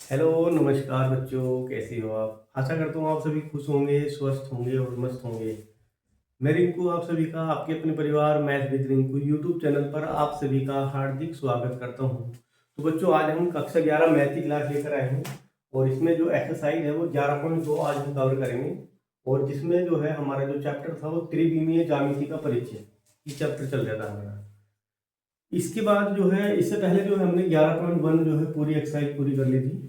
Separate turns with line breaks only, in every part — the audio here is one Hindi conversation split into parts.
हेलो नमस्कार बच्चों, कैसे हो आप? आशा करता हूँ आप सभी खुश होंगे, स्वस्थ होंगे और मस्त होंगे। मैं रिंकू आप सभी का आपके अपने परिवार math with Rinku YouTube channel पर आप सभी का हार्दिक स्वागत करता हूँ। तो बच्चों, आज हम कक्षा 11 मैथ की क्लास लेकर आए हैं और इसमें जो एक्सरसाइज है वो 11.2 आज हम कवर करेंगे। और जिसमें जो है हमारा जो चैप्टर था वो त्रिविमीय ज्यामिति का परिचय, ये चैप्टर चल रहा था हमारा। इसके बाद जो है, इससे पहले जो है हमने 11.1 जो है पूरी एक्सरसाइज पूरी कर ली थी।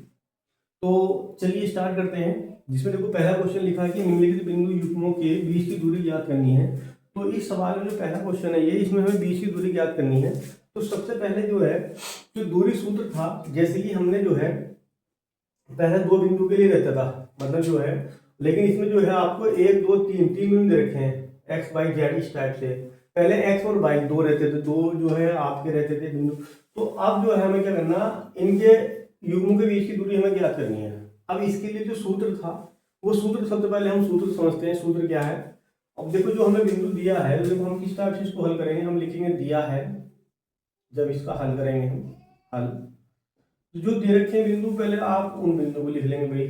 तो चलिए स्टार्ट करते हैं। जिसमें देखो पहला क्वेश्चन लिखा है कि निम्नलिखित बिंदु युग्मों के बीच की दूरी ज्ञात करनी है। तो इस सवाल में जो पहला क्वेश्चन है ये, इसमें हमें बीच की दूरी ज्ञात करनी है। तो सबसे पहले जो है, जो दूरी सूत्र था, जैसे कि हमने जो है पहले दो बिंदु के लिए रहता था, मतलब जो है, लेकिन इसमें जो है आपको एक दो तीन तीन बिंदु दे रखे हैं एक्स वाई जेड इस टाइप से। पहले एक्स और वाई दो रहते थे, दो जो है आपके रहते थे बिंदु। तो अब जो है हमें क्या करना, इनके युग्मों के बीच की दूरी हमें ज्ञात करनी है। अब इसके लिए जो सूत्र था, वो सूत्र सबसे पहले हम सूत्र समझते हैं। सूत्र क्या है? अब देखो जो हमें बिंदु दिया है, तो देखो हम किस टाइप से इसको हल करेंगे। हम लिखेंगे दिया है, जब इसका हल करेंगे हम हल, तो जो दे रखे हैं बिंदु, पहले आप उन बिंदु को लिख लेंगे भाई।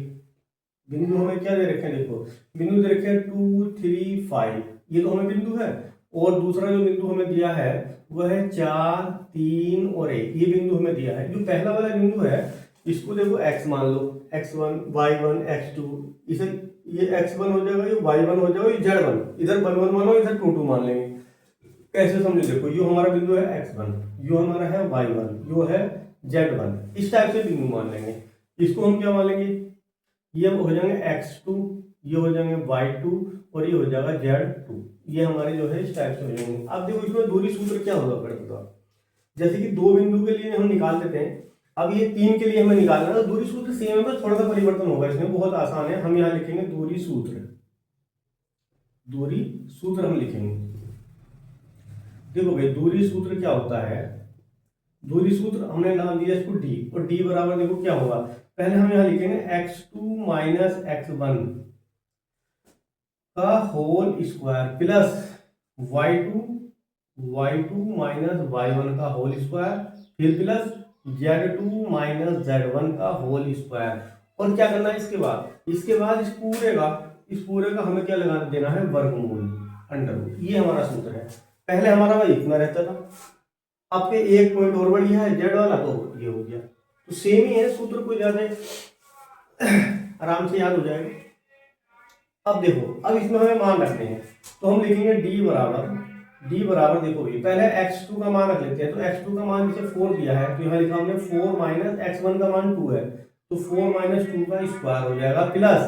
बिंदु हमें क्या दे रखे हैं, देखो बिंदु दे रखे हैं 2 3 5, ये तो हमें बिंदु है। और दूसरा जो बिंदु हमें दिया है वह है 4 3 और 1, ये बिंदु हमें दिया है। जो पहला वाला बिंदु है इसको देखो x मान लो, x1 y1 x2, इसे ये x1 हो जाएगा, ये y1 हो जाएगा, ये z1, इधर 1 1 मानो, इधर 2 2 मान लेंगे। कैसे समझे, देखो यो हमारा बिंदु है x1, यो हमारा है y1, यो है z1, इस टाइप से बिंदु मान लेंगे। इसको हम क्या मान लेंगे, ये हो जाएंगे x2, ये हो जाएंगे y2 और ये हो जाएगा z2। ये हमारे जो है इस टाइप से हो जाएंगे। अब देखो इसमें दूरी सूत्र क्या होगा पड़ेगा, जैसे कि दो बिंदु के लिए हम निकाल देते हैं, अब ये तीन के लिए हमें निकालना है, तो दूरी सूत्र सेम है, बस थोड़ा सा परिवर्तन होगा इसमें, बहुत आसान है। हम यहाँ लिखेंगे दूरी सूत्र, दूरी सूत्र हम लिखेंगे। देखो भाई दूरी सूत्र क्या होता है, दूरी सूत्र हमने नाम दिया इसको डी, और डी बराबर देखो क्या होगा, पहले हम यहाँ लिखेंगे x2 माइनस x1 का whole square plus y2 minus y1 का होल स्क्वायर, फिर प्लस z2 माइनस z1 का होल स्क्वायर। और क्या करना है इसके बाद, इसके बाद इस पूरे का हमें क्या लगा देना है, वर्गमूल, अंडर रूट। ये हमारा सूत्र है। पहले हमारा भाई इतना रहता था, आपके एक पॉइंट और बढ़िया है जेड वाला, तो ये हो गया। तो सेम ही है सूत्र, कोई ज्यादा आराम से याद हो जाएगा। अब देखो, अब इसमें हमें मान रखने हैं, तो हम लिखेंगे डी बराबर देखो भाई, पहले x2 का मान रख लेते हैं। तो x2 का मान जैसे 4 दिया है, तो यहाँ लिखा हमने 4 माइनस x1 का मान 2 है, तो 4 माइनस 2 का स्क्वायर हो जाएगा, प्लस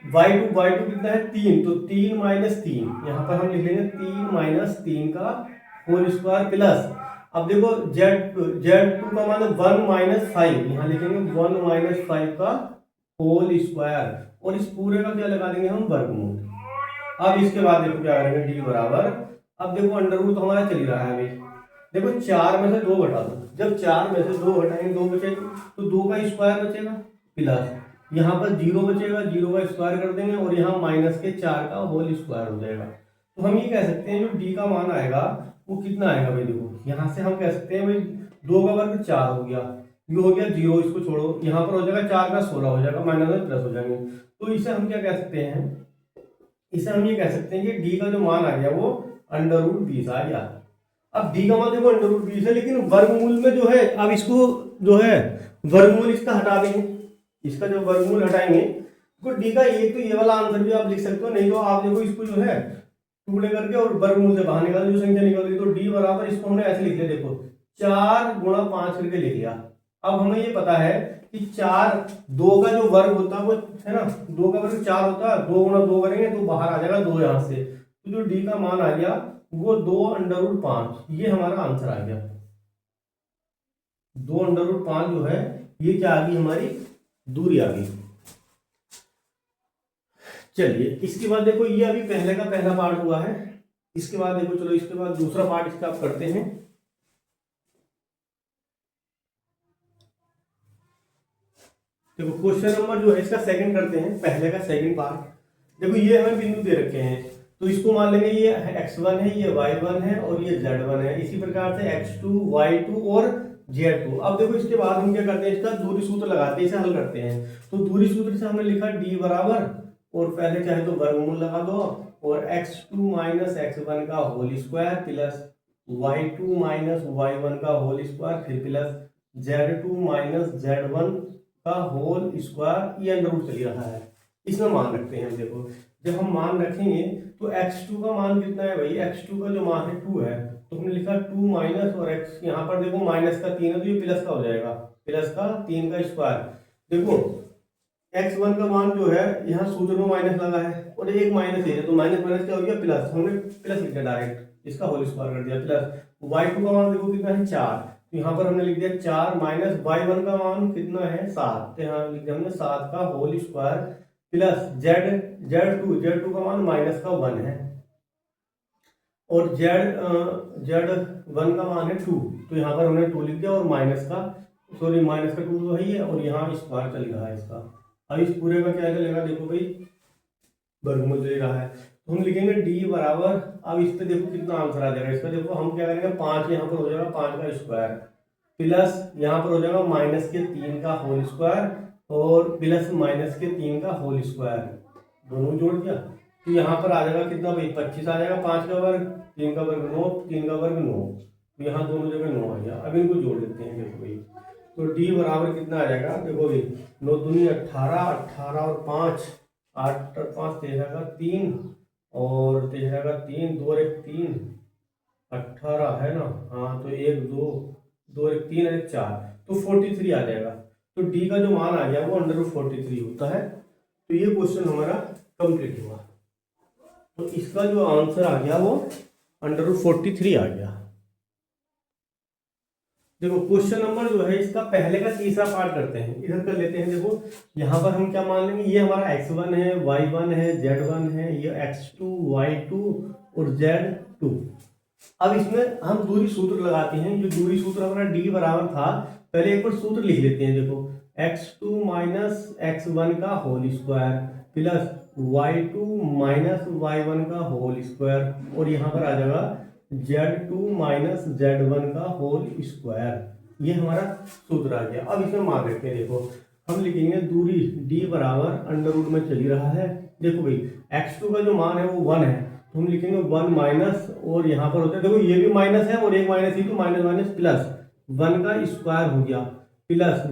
y2 कितना है 3, तो 3 माइनस 3, यहाँ पर हम लिख लेंगे 3 माइनस 3 का होल स्क्वायर, प्लस अब देखो z2 का मान 1 माइनस 5, यहाँ लिखेंगे 1 माइनस 5 का होल स्क्वायर, और इस पूरे का क्या लगा देंगे हम, वर्गमूल। अब इसके बाद देखो क्या करेंगे, डी बराबर, अब देखो अंडर रूट तो हमारा चल ही रहा है अभी। देखो 4 में से 2 घटा दो, जब 4 में से 2 घटाएंगे 2 बचेगा, तो 2 का स्क्वायर बचेगा, प्लस यहाँ पर 0 बचेगा, 0 का स्क्वायर कर देंगे, और यहाँ माइनस के 4 का होल स्क्वायर हो जाएगा। तो हम ये कह सकते हैं जो डी का मान आएगा वो कितना आएगा भाई, देखो यहाँ से हम कह सकते हैं भाई 2 का वर्ग 4 हो गया, ये हो गया 0, इसको छोड़ो, यहाँ पर हो जाएगा 4 का 16 हो जाएगा, माइनस में प्लस हो जाएंगे। तो इसे हम क्या कह सकते हैं, इसे हम ये कह सकते हैं कि डी का जो मान आ गया वो अंडर रूट 20 आ गया। अब डी का मान देखो अंडर रूट 20 है, लेकिन वर्गमूल में जो है, अब इसको जो है वर्गमूल इसका हटा देंगे, इसका जब वर्गमूल हटाएंगे तो डी का एक, तो ये वाला आंसर भी आप लिख सकते हो, नहीं तो आप देखो इसको जो है टुकड़े करके और वर्गमूल से बाहर निकाल, जो संख्या निकल रही, तो डी बराबर, इसको हमने ऐसे लिख लिया, देखो 4 गुणा 5 करके लिख लिया। अब हमें ये पता है कि 4, 2 का जो वर्ग होता है वो है ना, 2 का वर्ग 4 होता है, 2 गुणा 2 करेंगे तो बाहर आ जाएगा 2 यहाँ से, तो जो डी का मान आ गया वो 2 अंडर रूट 5, ये हमारा आंसर आ गया। 2 अंडर रूट 5 जो है ये क्या आ गई, हमारी दूरी आ गई। चलिए इसके बाद देखो, ये अभी पहले का पहला पार्ट हुआ है। इसके बाद देखो, चलो इसके बाद दूसरा पार्ट इसका आप करते हैं। देखो क्वेश्चन नंबर जो है इसका सेकंड करते हैं, पहले का सेकंड पार्ट। देखो ये हमें बिंदु दे रखे हैं, तो इसको मान लेंगे ये x1 है, ये y1 है और ये z1 है। इसी प्रकार से x2 y2 और Z2। अब देखो इसके बाद हम क्या करते हैं, इसका दूरी सूत्र लगाते हैं, इसे हल करते हैं। तो दूरी सूत्र से हमने लिखा D बराबर, और पहले चाहे तो वर्गमूल लगा दो, और x2 माइनस x1 का whole square plus y2 minus y1 का होल स्क्वायर, फिर प्लस z2 माइनस z1 का होल स्क्वायर, ये अंडर रूट चल रहा है। इसमें मान रखते हैं। देखो जब हम मान रखेंगे तो x2 का मान कितना है भाई, x2 का जो मान है 2 है, तो हमने लिखा 2 माइनस, और x यहाँ पर देखो माइनस का 3 है तो ये प्लस का हो जाएगा, प्लस का 3 का स्क्वायर। देखो x1 का मान जो है यहाँ सूत्र में माइनस लगा है, और एक माइनस है तो माइनस माइनस क्या हो गया प्लस, हमने प्लस लिख दिया डायरेक्ट, इसका होल स्क्वायर कर दिया, प्लस y2 का मान देखो कितना है 4, तो यहाँ पर हमने लिख दिया 4 माइनस y1 का मान कितना है 7, तो यहाँ लिख दिया हमने 7 का होल स्क्वायर, प्लस z2 का मान माइनस का 1 है, और z1 का मान है 2, तो यहाँ पर हमने 2 लिख दिया, और माइनस का 2 तो है ही है, और यहाँ स्क्वायर चल रहा है इसका। अब इस पूरे का क्या चलेगा, देखो भाई वर्गमूल चल रहा है, तो हम लिखेंगे D बराबर, अब इस पे देखो कितना आंसर आ जाएगा इसका, देखो हम क्या करेंगे 5 यहाँ पर हो जाएगा 5 का स्क्वायर, प्लस यहाँ पर हो जाएगा माइनस के 3 का होल स्क्वायर, और प्लस माइनस के 3 का होल स्क्वायर, दोनों जोड़ दिया, तो यहाँ पर आ जाएगा कितना भाई 25 आ जाएगा, 5 का वर्ग 3 का वर्ग 9, 3 का वर्ग 9, तो यहाँ दोनों जगह 9 आ गया। अब इनको जोड़ देते हैं, देखो भाई तो D बराबर कितना आ जाएगा, देखो भाई 9 दूनी 18, 18 और 5 8 और 5 13 का 3, और 13 का 3, 2 और 1 3, 18 है ना, हाँ तो 1 2 2 और 1 3 और 1 4, तो 43 आ जाएगा। तो D का जो मान आ गया वो अंडर रूट 43 होता है। तो ये क्वेश्चन हमारा कंप्लीट हुआ। तो इसका जो आंसर आ गया वो अंडर रूट 43 आ गया। देखो क्वेश्चन नंबर जो है इसका पहले का तीसरा पार्ट करते हैं, इधर कर लेते हैं। देखो यहाँ पर हम क्या मान लेंगे, ये हमारा x1 है, y1 है, z1 है, ये x2 y2 और z2। अब इसमें हम दूरी सूत्र लगाते हैं। जो दूरी सूत्र हमारा D बराबर था, पहले एक बार सूत्र लिख लेते हैं। देखो x2 माइनस x1 का whole square plus y2 minus y1 का होल स्क्वायर, और यहाँ पर आ जाएगा z2 माइनस z1 का होल स्क्वायर। ये हमारा सूत्र आ गया। अब इसमें मान रखते हैं। देखो हम लिखेंगे दूरी D बराबर अंडर रूट में चली रहा है। देखो भाई x2 का जो मान है वो 1 है, तो हम लिखेंगे 1 माइनस, और यहाँ पर होता है देखो ये भी माइनस है और एक माइनस ही, तो माइनस माइनस प्लस 1 का स्क्वायर हो गया, प्लस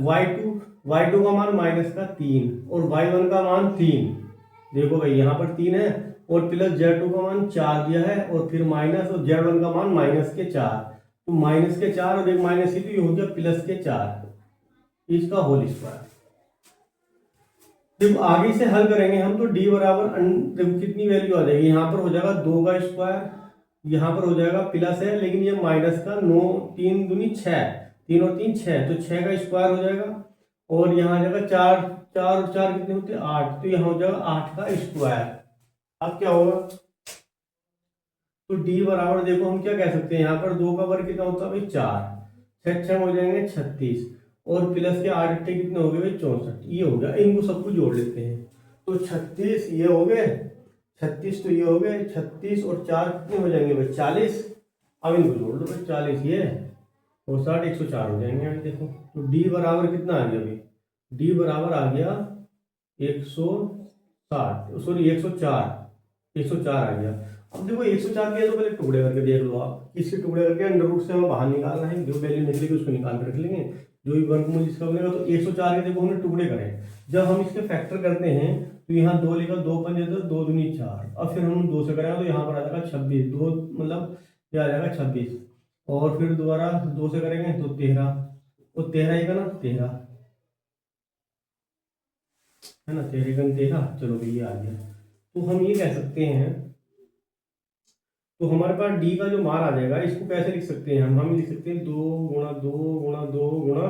y2 का मान माइनस का 3 और y1 का मान 3। देखो भाई यहाँ पर 3 है, और प्लस z2 का मान 4 दिया है, और फिर माइनस, और z1 का मान माइनस के 4, तो माइनस के 4 और एक माइनस ही, तो ये हो गया प्लस के 4, इसका होल स्क्वायर। जब आगे से हल करेंगे हम तो D बराबर देखो कितनी वैल्यू आ जाएगी, यहाँ पर हो जाएगा 2 का स्क्वायर, यहाँ पर हो जाएगा प्लस है लेकिन ये माइनस का 9, 3 दूनी 6, 3 और 3 6, तो 6 का स्क्वायर हो जाएगा, और यहाँ आ जाएगा 4, 4 और 4 कितने होते हैं 8, तो यहाँ हो जाएगा 8 का स्क्वायर। अब क्या होगा, तो D बराबर देखो हम क्या कह सकते हैं, यहाँ पर 2 का वर्ग कितना होता है भाई 4, 6 6 हो जाएंगे 36, और प्लस के 8 8 कितने हो गए भाई 64, ये हो गया। इनको सबको जोड़ लेते हैं, तो 36 ये हो गए, 36 तो ये हो गए 36, और 4 कितने हो जाएंगे भाई 40। अब इनको जोड़ लो भाई 40 ये और 60 104 हो जाएंगे। अभी देखो तो D बराबर कितना आ गया भाई, D बराबर आ गया 160, सॉरी 104 आ गया। अब देखो 104 के तो पहले टुकड़े करके देख लो आप, इसके टुकड़े करके अंडर रूट से हमें बाहर निकालना है, जो वैल्यू निकलेगी उसको निकाल के रख लेंगे, जो भी वर्गमूल जिसका बनेगा। तो 104 के देखो हमने टुकड़े करें, जब हम इसके फैक्टर करते हैं तो यहाँ 2 लिखा, 2 पंजे 2 दूनी 4, अब फिर हम 2 से करेंगे तो यहाँ पर आ जाएगा 26, 2 मतलब ये आ जाएगा 26, और फिर दोबारा 2 से करेंगे तो 13, और 13 ही का ना 13 है ना, 13 का 13, चलो भाई ये आ गया। तो हम ये कह सकते हैं, तो हमारे पास D का जो मान आ जाएगा इसको कैसे लिख सकते हैं, हम लिख सकते हैं 2 गुणा 2 गुणा 2 गुणा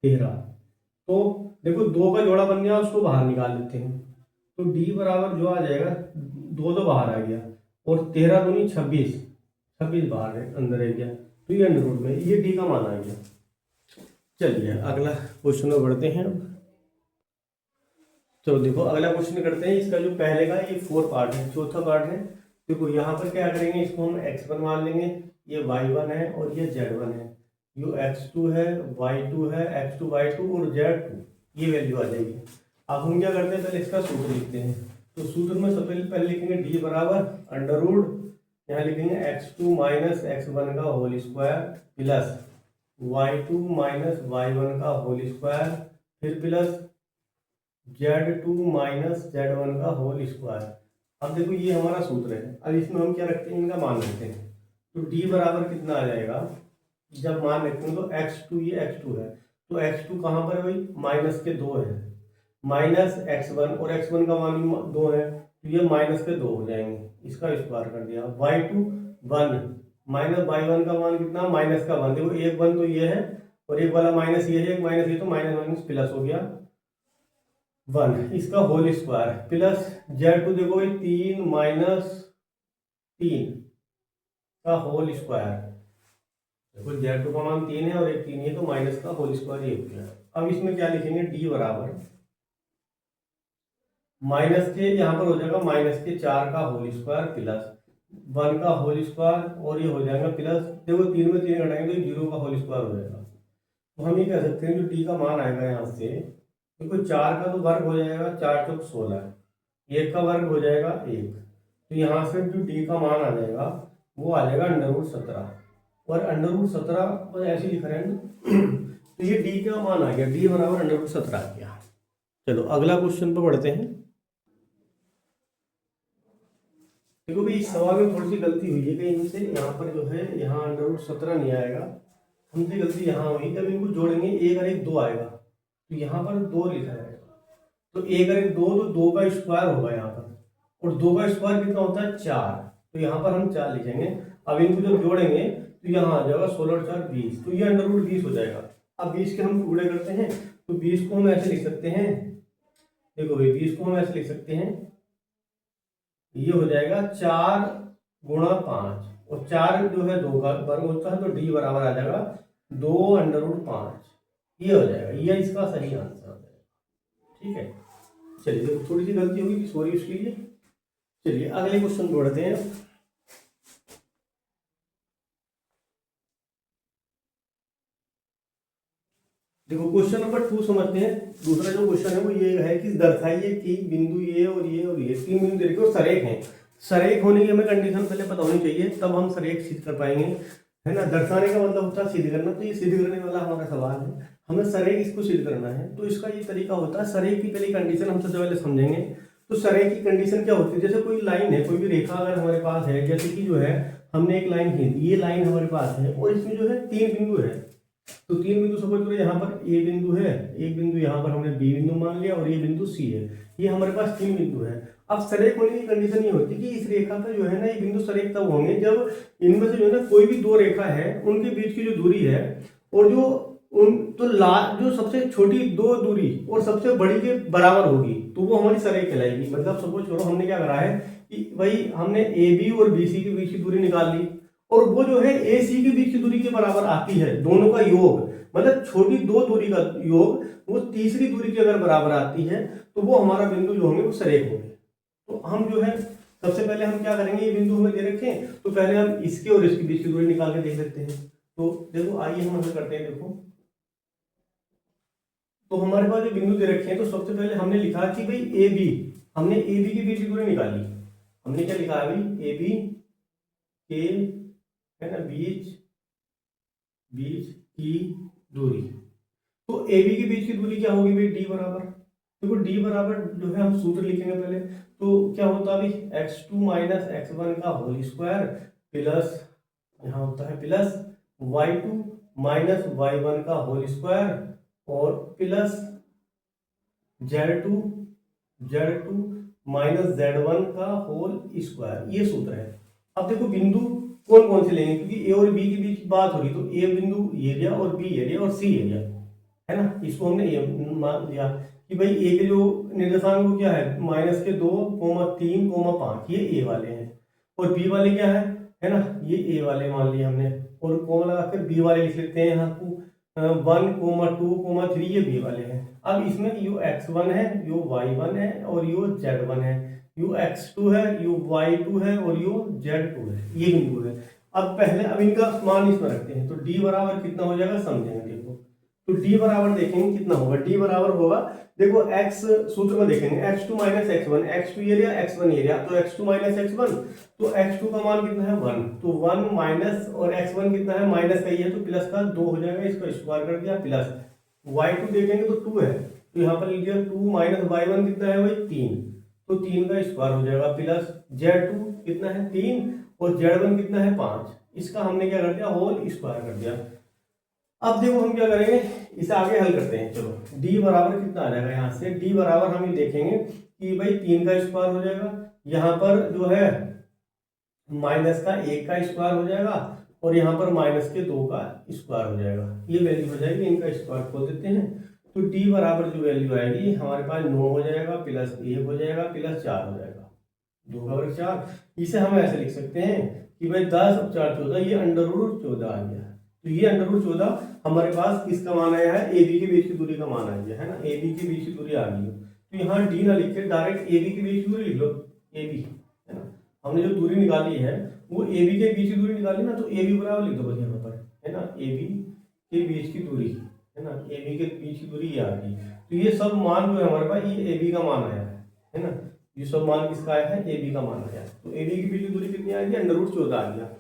13। तो देखो 2 का जोड़ा बन गया, उसको बाहर निकाल लेते हैं, तो D बराबर जो आ जाएगा 2 तो बाहर आ गया, और 13 दूनी 26, 26 बाहर है, अंदर रह गया, तो ये अंडर रूट में ये D का मान आ गया। चलिए अगला क्वेश्चन में बढ़ते हैं। तो देखो अगला क्वेश्चन करते हैं। इसका जो पहले का ये 4 पार्ट है, चौथा पार्ट है। देखो यहाँ पर क्या करेंगे, इसको हम x1 मान लेंगे, ये y1 है और ये z1 है। यो x2 है, y2 है, x2 y2 और z2, ये वैल्यू आ जाएगी। अब हम क्या करते हैं, पहले इसका सूत्र लिखते हैं। तो सूत्र में सबसे पहले लिखेंगे d बराबर अंडर रूट, यहाँ लिखेंगे x2 माइनस x1 का whole square plus y2 minus y1 का होल स्क्वायर, फिर प्लस z2 माइनस z1 का होल स्क्वायर। अब देखो ये हमारा सूत्र है। अब इसमें हम क्या रखते हैं, इनका मान रखते हैं। तो d बराबर कितना आ जाएगा, जब मान रखते हैं तो x2, ये x2 है, तो x2 कहाँ पर है भाई, माइनस के 2 है, माइनस x1 और x1 का मान 2 है, तो ये माइनस के 2 हो जाएंगे, इसका स्क्वायर कर दिया। y2 1 माइनस y1 का मान कितना, माइनस का 1, देखो एक 1 तो ये है और एक वाला माइनस ये है, एक माइनस ये, तो माइनस माइनस प्लस हो गया 1, इसका होल स्क्वायर प्लस z2 देखो भाई 3 माइनस 3 का होल स्क्वायर, देखो z2 का मान 3 है और एक 3 है, तो माइनस का होल स्क्वायर ये हो गया। अब इसमें क्या लिखेंगे, d बराबर माइनस के, यहाँ पर हो जाएगा माइनस के 4 का होल स्क्वायर प्लस 1 का होल स्क्वायर, और ये हो जाएगा प्लस, देखो 3 में 3 घटाएंगे तो 0 का होल स्क्वायर हो जाएगा। तो हम ये कह सकते हैं जो d का मान आएगा यहाँ से, देखो 4 का तो वर्ग हो जाएगा, 4 चौक 16, 1 का वर्ग हो जाएगा 1, तो यहाँ से जो d का मान आ जाएगा वो आ जाएगा अंडर रूट 17, और अंडर रूट 17 ऐसे लिख रहे हैं ना तो ये d का मान आ गया, d बराबर अंडर रूट 17 आ गया। चलो अगला क्वेश्चन पे बढ़ते हैं। देखो भाई इस सवाल में थोड़ी सी गलती हुई है कहीं से, यहाँ पर जो है यहाँ अंडर रूट 17 नहीं आएगा, हमसे गलती यहाँ हुई। जब इनको जोड़ेंगे 1 और 1 2 आएगा, तो यहाँ पर 2 लिखा जाएगा, तो 1 और 1 2, तो 2 का स्क्वायर होगा यहाँ पर, और 2 का स्क्वायर कितना होता है 4, तो यहाँ पर हम 4 लिखेंगे। अब इनको जब जोड़ेंगे तो यहाँ आ जाएगा 16 और 4 20, तो ये अंडर रूट 20 हो जाएगा। अब 20 के हम टुकड़े करते हैं, तो 20 को हम ऐसे लिख सकते हैं, देखो भाई 20 को हम ऐसे लिख सकते हैं, ये हो जाएगा 4 गुणा 5, और 4 जो है 2 का वर्ग होता है, तो d बराबर आ जाएगा 2 अंडर रूट 5, ये हो जाएगा, ये इसका सही आंसर हो जाएगा। ठीक है, चलिए देखो थोड़ी सी गलती होगी थी, सॉरी उसके लिए। चलिए अगले क्वेश्चन बढ़ते हैं। देखो क्वेश्चन नंबर 2 समझते हैं। दूसरा जो क्वेश्चन है वो ये है कि दर्शाइए कि बिंदु ये और ये और ये 3 बिंदु देखो सरेख हैं। सरेख होने की हमें कंडीशन पहले पता होनी चाहिए, तब हम सरेख सिद्ध कर पाएंगे, है ना। दर्शाने का मतलब होता है सिद्ध करना, तो ये सिद्ध करने वाला हमारा सवाल है, हमें सरेख इसको सिद्ध करना है। तो इसका ये तरीका होता है, सरेख की पहली कंडीशन हम सबसे पहले समझेंगे। तो सरेख की कंडीशन क्या होती है, जैसे कोई लाइन है, कोई भी रेखा अगर हमारे पास है, जैसे कि जो है हमने एक लाइन खींची, ये लाइन हमारे पास है और इसमें जो है 3 बिंदु है, तो 3 बिंदु सपोज करो, यहाँ पर ए बिंदु है, एक बिंदु यहाँ पर हमने बी बिंदु मान लिया, और ये बिंदु सी है, ये हमारे पास 3 बिंदु है। अब सरेख होने की कंडीशन ये होती है कि इस रेखा पे जो है ना ये बिंदु सरेख तब होंगे जब इनमें से जो है ना कोई भी 2 रेखा है उनके बीच की जो दूरी है, और जो उन तो जो सबसे छोटी 2 दूरी और सबसे बड़ी के बराबर होगी, तो वो हमारी सरेख कहलाएगी। मतलब सपोज करो हमने क्या करा है कि भाई हमने ए बी और बी सी के बीच की दूरी निकाल ली, और वो जो है ए सी के बीच की दूरी के बराबर आती है, दोनों का योग, मतलब छोटी 2 दूरी का योग वो तीसरी दूरी के अगर बराबर आती है, तो वो हमारा बिंदु जो होंगे वो सरेख होंगे। तो हम जो है सबसे पहले हम क्या करेंगे, ये बिंदु हमें दे रखे हैं, तो पहले हम इसके और इसके बीच की दूरी निकाल के देख सकते हैं। तो देखो आइए हम ऐसा करते हैं। देखो तो हमारे पास जो बिंदु दे रखे हैं, तो सबसे पहले हमने लिखा कि भाई ए बी, हमने ए बी के बीच की दूरी निकाली। हमने क्या लिखा है भाई, ए बी के, है ना, बीच की दूरी। तो ए बी के बीच की दूरी क्या होगी भाई, डी बराबर, देखो डी बराबर जो है हम सूत्र लिखेंगे पहले। तो क्या होता है भाई, x2 माइनस x1 का होल स्क्वायर प्लस, यहाँ होता है प्लस y2 माइनस y1 का होल स्क्वायर, और प्लस z2 माइनस z1 का होल स्क्वायर, ये सूत्र है। अब देखो बिंदु कौन कौन से लेंगे, क्योंकि ए और बी के बीच बात हो रही, तो ए बिंदु एरिया और बी एरिया और सी एरिया, है ना। इसको हमने ए मान लिया कि भाई ए के जो निर्देशांक वो क्या है, माइनस के 2, 3, 5, ये ए वाले हैं, और बी वाले क्या है ना, ये ए वाले मान लिए हमने, और कोमा लगाकर बी वाले लिख लेते हैं यहाँ को 1, 2, 3, ये बी वाले हैं। अब इसमें यू x1 है, यू y1 है, और यू z1 है, यू x2 है, यू y2 है, और यू z2 है, ये बिंदु है। अब इनका मान इसमें रखते हैं, तो डी बराबर कितना हो जाएगा समझेंगे। देखो तो डी बराबर देखेंगे कितना होगा, डी बराबर होगा, देखो x सूत्र में देखेंगे x2 minus x1, x2 area x1 area, तो x2 माइनस x1, तो x2 का मान कितना है 1, तो 1 माइनस और x1 कितना है माइनस का ही है, तो प्लस का 2 हो जाएगा, इसको स्क्वायर कर दिया प्लस y2 देखेंगे तो 2 है, तो यहाँ पर लिख दिया 2 माइनस y1 कितना है भाई 3, तो 3 का स्क्वायर हो जाएगा प्लस z2 कितना है 3 और z1 कितना है 5, इसका हमने क्या कर दिया होल स्क्वायर कर दिया। अब देखो हम क्या करेंगे, इसे आगे हल करते हैं। चलो d बराबर कितना आ जाएगा, यहाँ से d बराबर हम ये देखेंगे कि भाई 3 का स्क्वायर हो जाएगा, यहाँ पर जो है माइनस का 1 का स्क्वायर हो जाएगा और यहाँ पर माइनस के 2 का स्क्वायर हो जाएगा, ये वैल्यू हो जाएगी, इनका स्क्वायर खोल देते हैं। तो d बराबर जो वैल्यू आएगी हमारे पास 9 हो जाएगा प्लस 1 हो जाएगा प्लस 4 हो जाएगा, 2 का वर्ग 4। इसे हम ऐसे लिख सकते हैं कि भाई 10 और 4 14, ये अंडर रूट 14 आ गया। तो ये अंडर रूट 14 हमारे पास किसका मान आया है, ए बी के बीच की दूरी का मान आ गया है ना, ए बी के बीच की दूरी आ गई। तो यहाँ डी ना लिख के डायरेक्ट ए बी के बीच की दूरी लिख लो, ए बी है ना, हमने जो दूरी निकाली है वो ए बी के बीच की दूरी निकाली ना, तो ए बी बराबर लिख दो बस यहाँ पर है ना, ए बी के बीच की दूरी है ना, ए बी के बीच की दूरी ये आ गई। तो ये सब मान जो है हमारे पास ये ए बी का मान आया है ना, ये सब मान किसका आया है, ए बी का मान आया। तो ए बी के बीच की दूरी कितनी आ गई, अंडर रूट 14 आ गया।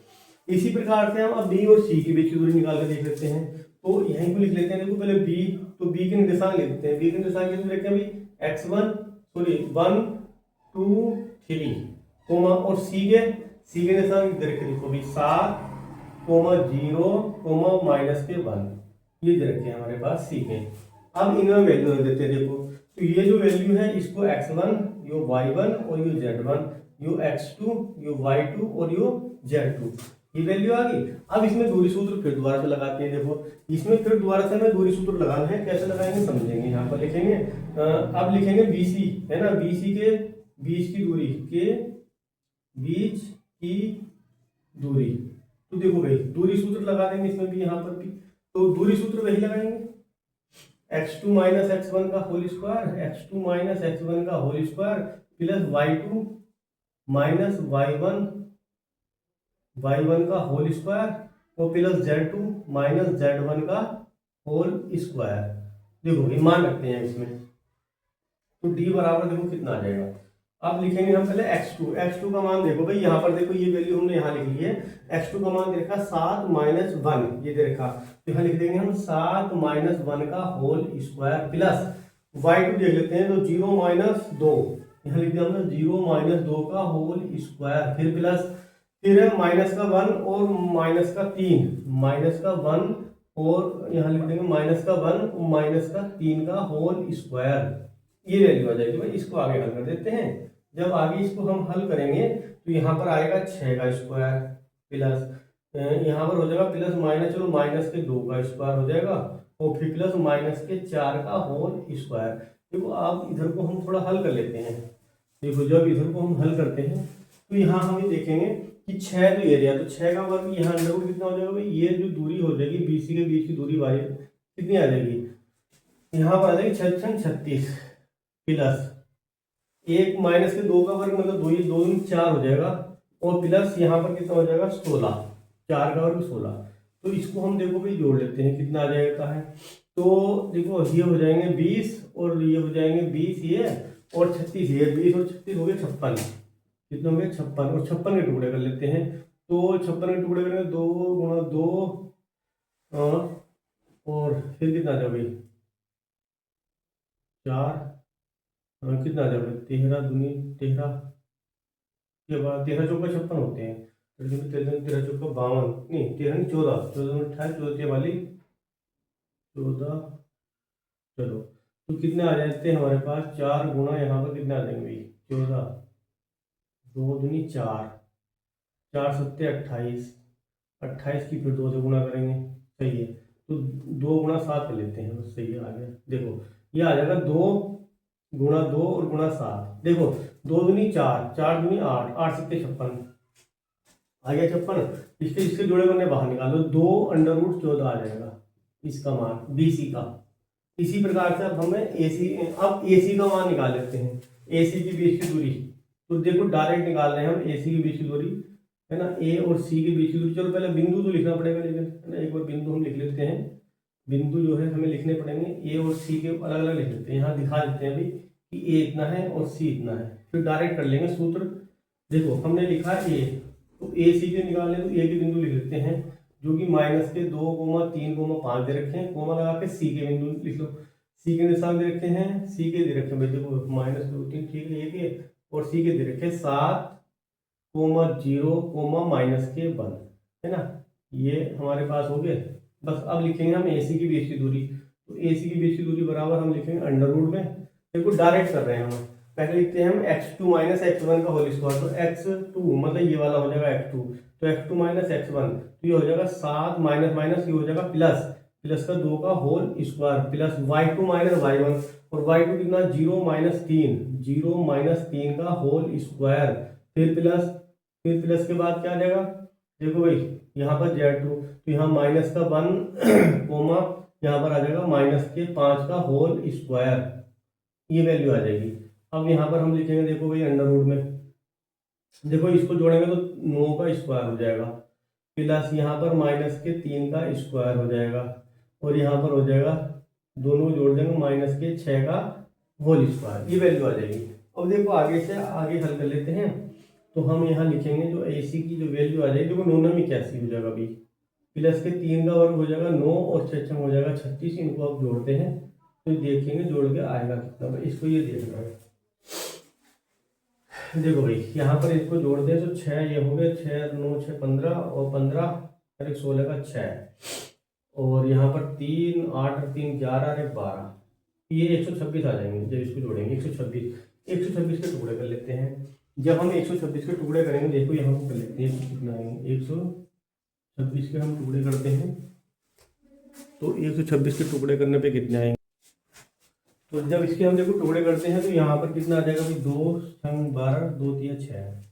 इसी प्रकार से हम अब बी और सी के बीच की दूरी निकाल कर देख लेते हैं। तो यहीं को लिख लेते हैं, देखो पहले बी, तो बी के निर्देशांक लिख देते हैं, बी के निर्देशांक कितने रखते हैं भाई x1 सॉरी 1 2 3 कोमा, और सी के निर्देशांक इधर के लिखो भाई 7 0 माइनस के 1, ये दे रखे हैं हमारे पास सी के। अब इनमें वैल्यू रख देते हैं, देखो तो ये जो वैल्यू है इसको x1 यो y1 और यो z1, यो x2 यो y2 और यो z2, ये वैल्यू आ गई। अब इसमें दूरी सूत्र फिर दोबारा से लगाते हैं, देखो इसमें फिर दोबारा से हमें दूरी सूत्र लगाना है, कैसे लगाएंगे समझेंगे। यहाँ पर लिखेंगे अब लिखेंगे BC है ना, BC के बीच की दूरी के बीच की दूरी, तो देखो भाई दूरी सूत्र लगा देंगे इसमें भी, यहाँ पर भी, तो दूरी सूत्र वही लगाएंगे x2 माइनस x1 का whole square, x2 minus x1 का whole square plus y2 minus y1 का होल स्क्वायर और प्लस z2 माइनस z1 का होल स्क्वायर। देखो ये मान रखते हैं इसमें, तो d बराबर देखो कितना आ जाएगा। अब लिखेंगे हम पहले x2 का मान, देखो भाई यहाँ पर देखो ये वैल्यू हमने यहाँ लिख ली है, x2 का मान दे रखा 7 माइनस 1 ये दे रखा, तो यहाँ लिख देंगे हम 7 माइनस 1 का होल स्क्वायर प्लस y2 देख लेते हैं, तो 0 माइनस 2 यहाँ लिख दिया हमने 0 माइनस 2 का होल स्क्वायर, फिर प्लस फिर है माइनस का 1 और माइनस का 3, माइनस का 1 और यहाँ लिख देंगे माइनस का 1 और माइनस का 3 का होल स्क्वायर, ये वैल्यू आ जाएगी भाई। इसको आगे हल कर देते हैं, जब आगे इसको हम हल करेंगे तो यहाँ पर आएगा 6 का स्क्वायर प्लस यहाँ पर हो जाएगा प्लस माइनस, चलो माइनस के 2 का स्क्वायर हो जाएगा और फिर प्लस माइनस के 4 का होल स्क्वायर। देखो आप इधर को हम थोड़ा हल कर लेते हैं, देखो जब इधर को हम हल करते हैं तो यहाँ हम ये देखेंगे कि 6 तो एरिया, तो 6 का वर्ग यहाँ अंडर रूट कितना हो जाएगा भाई, ये जो दूरी हो जाएगी BC के बीच की दूरी वाली कितनी आ जाएगी, यहाँ पर आ जाएगी 36 प्लस 1 माइनस के 2 का वर्ग मतलब 2 2 4 हो जाएगा और प्लस यहाँ पर कितना हो जाएगा 16, 4 का वर्ग 16। तो इसको हम देखो भाई जोड़ लेते हैं कितना आ जाता है, तो देखो ये हो जाएंगे 20 और ये हो जाएंगे 20 ये और 36 ये, 20 और 36 हो गए 56, कितने हो गए 56 और 56 के टुकड़े कर लेते हैं, तो 56 के टुकड़े करेंगे 2 गुणा 2 और फिर कितना आ जाएगा 4 कितना आ जाएगा 13 दूनी 13 के बाद 13 चौका 56 होते हैं, 13 चौका 52 नहीं 13 नहीं 14 28 14 वाली 14, चलो तो कितने आ जाते हैं हमारे पास 4 गुणा यहाँ पर कितने आ जाएंगे भाई 14 2 दूनी 4 4 सत्ते 28 की फिर 2 से गुणा करेंगे, सही है, तो 2 गुणा 7 कर लेते हैं, बस सही है आ गया। देखो ये आ जाएगा 2 गुणा 2 और गुणा 7, देखो 2 दूनी 4 4 दूनी 8 8 सत्ते 56 आ गया 56, इसके जोड़े करने बाहर निकालो 2 अंडर रूट 14 आ जाएगा इसका मान BC का। इसी प्रकार से अब हमें AC का मान निकाल लेते हैं, AC के बीच की दूरी, तो देखो डायरेक्ट निकाल रहे हैं हम AC के बीच की दूरी, है ना, ए और सी के बीच की दूरी। चलो पहले बिंदु तो लिखना पड़ेगा, लेकिन है ना, एक बार बिंदु हम लिख लेते हैं। बिंदु जो है हमें लिखने पड़ेंगे, ए और सी के अलग अलग लिख लेते हैं, यहाँ दिखा देते हैं अभी कि ए इतना है और सी इतना है, फिर डायरेक्ट कर लेंगे सूत्र। देखो हमने लिखा ए, तो ए सी के निकालने तो ए के बिंदु लिख लेते हैं, जो कि माइनस के 2,3,5 दे रखे हैं, कोमा लगा के सी के बिंदु लिख लो। सी के निशान दे रखे हैं, सी के दे रखे हैं भाई, देखो -2,3, ठीक है, ए के, और सी के दे रखे 7,0,-1 है ना, ये हमारे पास हो गए। बस अब लिखेंगे हम ए सी के बीच की दूरी, तो ए सी के बीच की दूरी बराबर हम लिखेंगे अंडर रूट में, देखो डायरेक्ट कर रहे हैं हम। पहले लिखते हैं हम x2 माइनस x1 का होल स्क्वायर, तो x2 मतलब ये वाला हो जाएगा x2, तो x2 माइनस x1, तो ये हो जाएगा 7 माइनस माइनस ये हो जाएगा प्लस, प्लस का 2 का whole square, plus y2 minus y1, और y2 कितना 0 माइनस 3, 0 माइनस 3 का होल स्क्वायर, फिर प्लस के बाद क्या आ जाएगा, देखो भाई यहाँ पर z2, तो यहाँ माइनस का 1 कोमा यहाँ पर आ जाएगा माइनस के 5 का होल स्क्वायर, ये वैल्यू आ जाएगी। अब यहाँ पर हम लिखेंगे, देखो भाई अंडर रूट में, देखो इसको जोड़ेंगे तो 9 का स्क्वायर हो जाएगा, प्लस यहाँ पर माइनस के 3 का स्क्वायर हो जाएगा, और यहाँ पर हो जाएगा, दोनों को जोड़ देंगे माइनस के 6 का होल स्क्वायर, ये वैल्यू आ जाएगी। अब देखो आगे से आगे हल कर लेते हैं, तो हम यहाँ लिखेंगे जो ए सी की जो वैल्यू आ जाएगी, देखो 9 में 81 हो जाएगा अभी, प्लस के 3 का वर्ग हो जाएगा 9 और 6 हो जाएगा 36, इनको आप जोड़ते हैं तो देखेंगे जोड़ के आएगा कितना, इसको ये देखना है। देखो भाई यहाँ पर इसको जोड़ दे तो 6 ये हो गए, 6 9 6 15 और 15 और 1 16 का 6, और यहाँ पर 3 8 और 3 11 और 1 12, ये 126 आ जाएंगे जब इसको जोड़ेंगे। 126 के टुकड़े कर लेते हैं। जब हम 126 के टुकड़े करेंगे, देखो यहाँ पर कर लेते हैं, कितना आएंगे 126 के हम टुकड़े करते हैं, तो 126 के टुकड़े करने पे कितने आएंगे, तो जब इसके हम देखो टुकड़े करते हैं तो यहाँ पर कितना आ जाएगा भाई 2 6 12 2 3 6।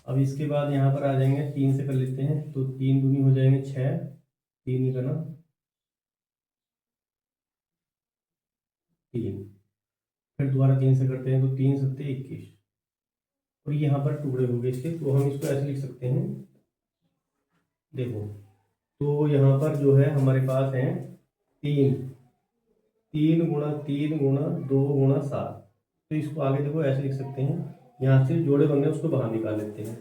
अब इसके बाद यहाँ पर आ जाएंगे 3 से कर लेते हैं, तो 3 दूनी हो जाएंगे 6, 3 ही करना 3, फिर दोबारा 3 से करते हैं तो 3 7 21, और यहाँ पर टुकड़े हो गए इसके, तो हम इसको ऐसे लिख सकते हैं, देखो तो यहाँ पर जो है हमारे पास है 3 गुणा 3 गुणा 2 गुणा 7, तो इसको आगे देखो ऐसे लिख सकते हैं, यहाँ से जोड़े बन गए उसको बाहर निकाल लेते हैं,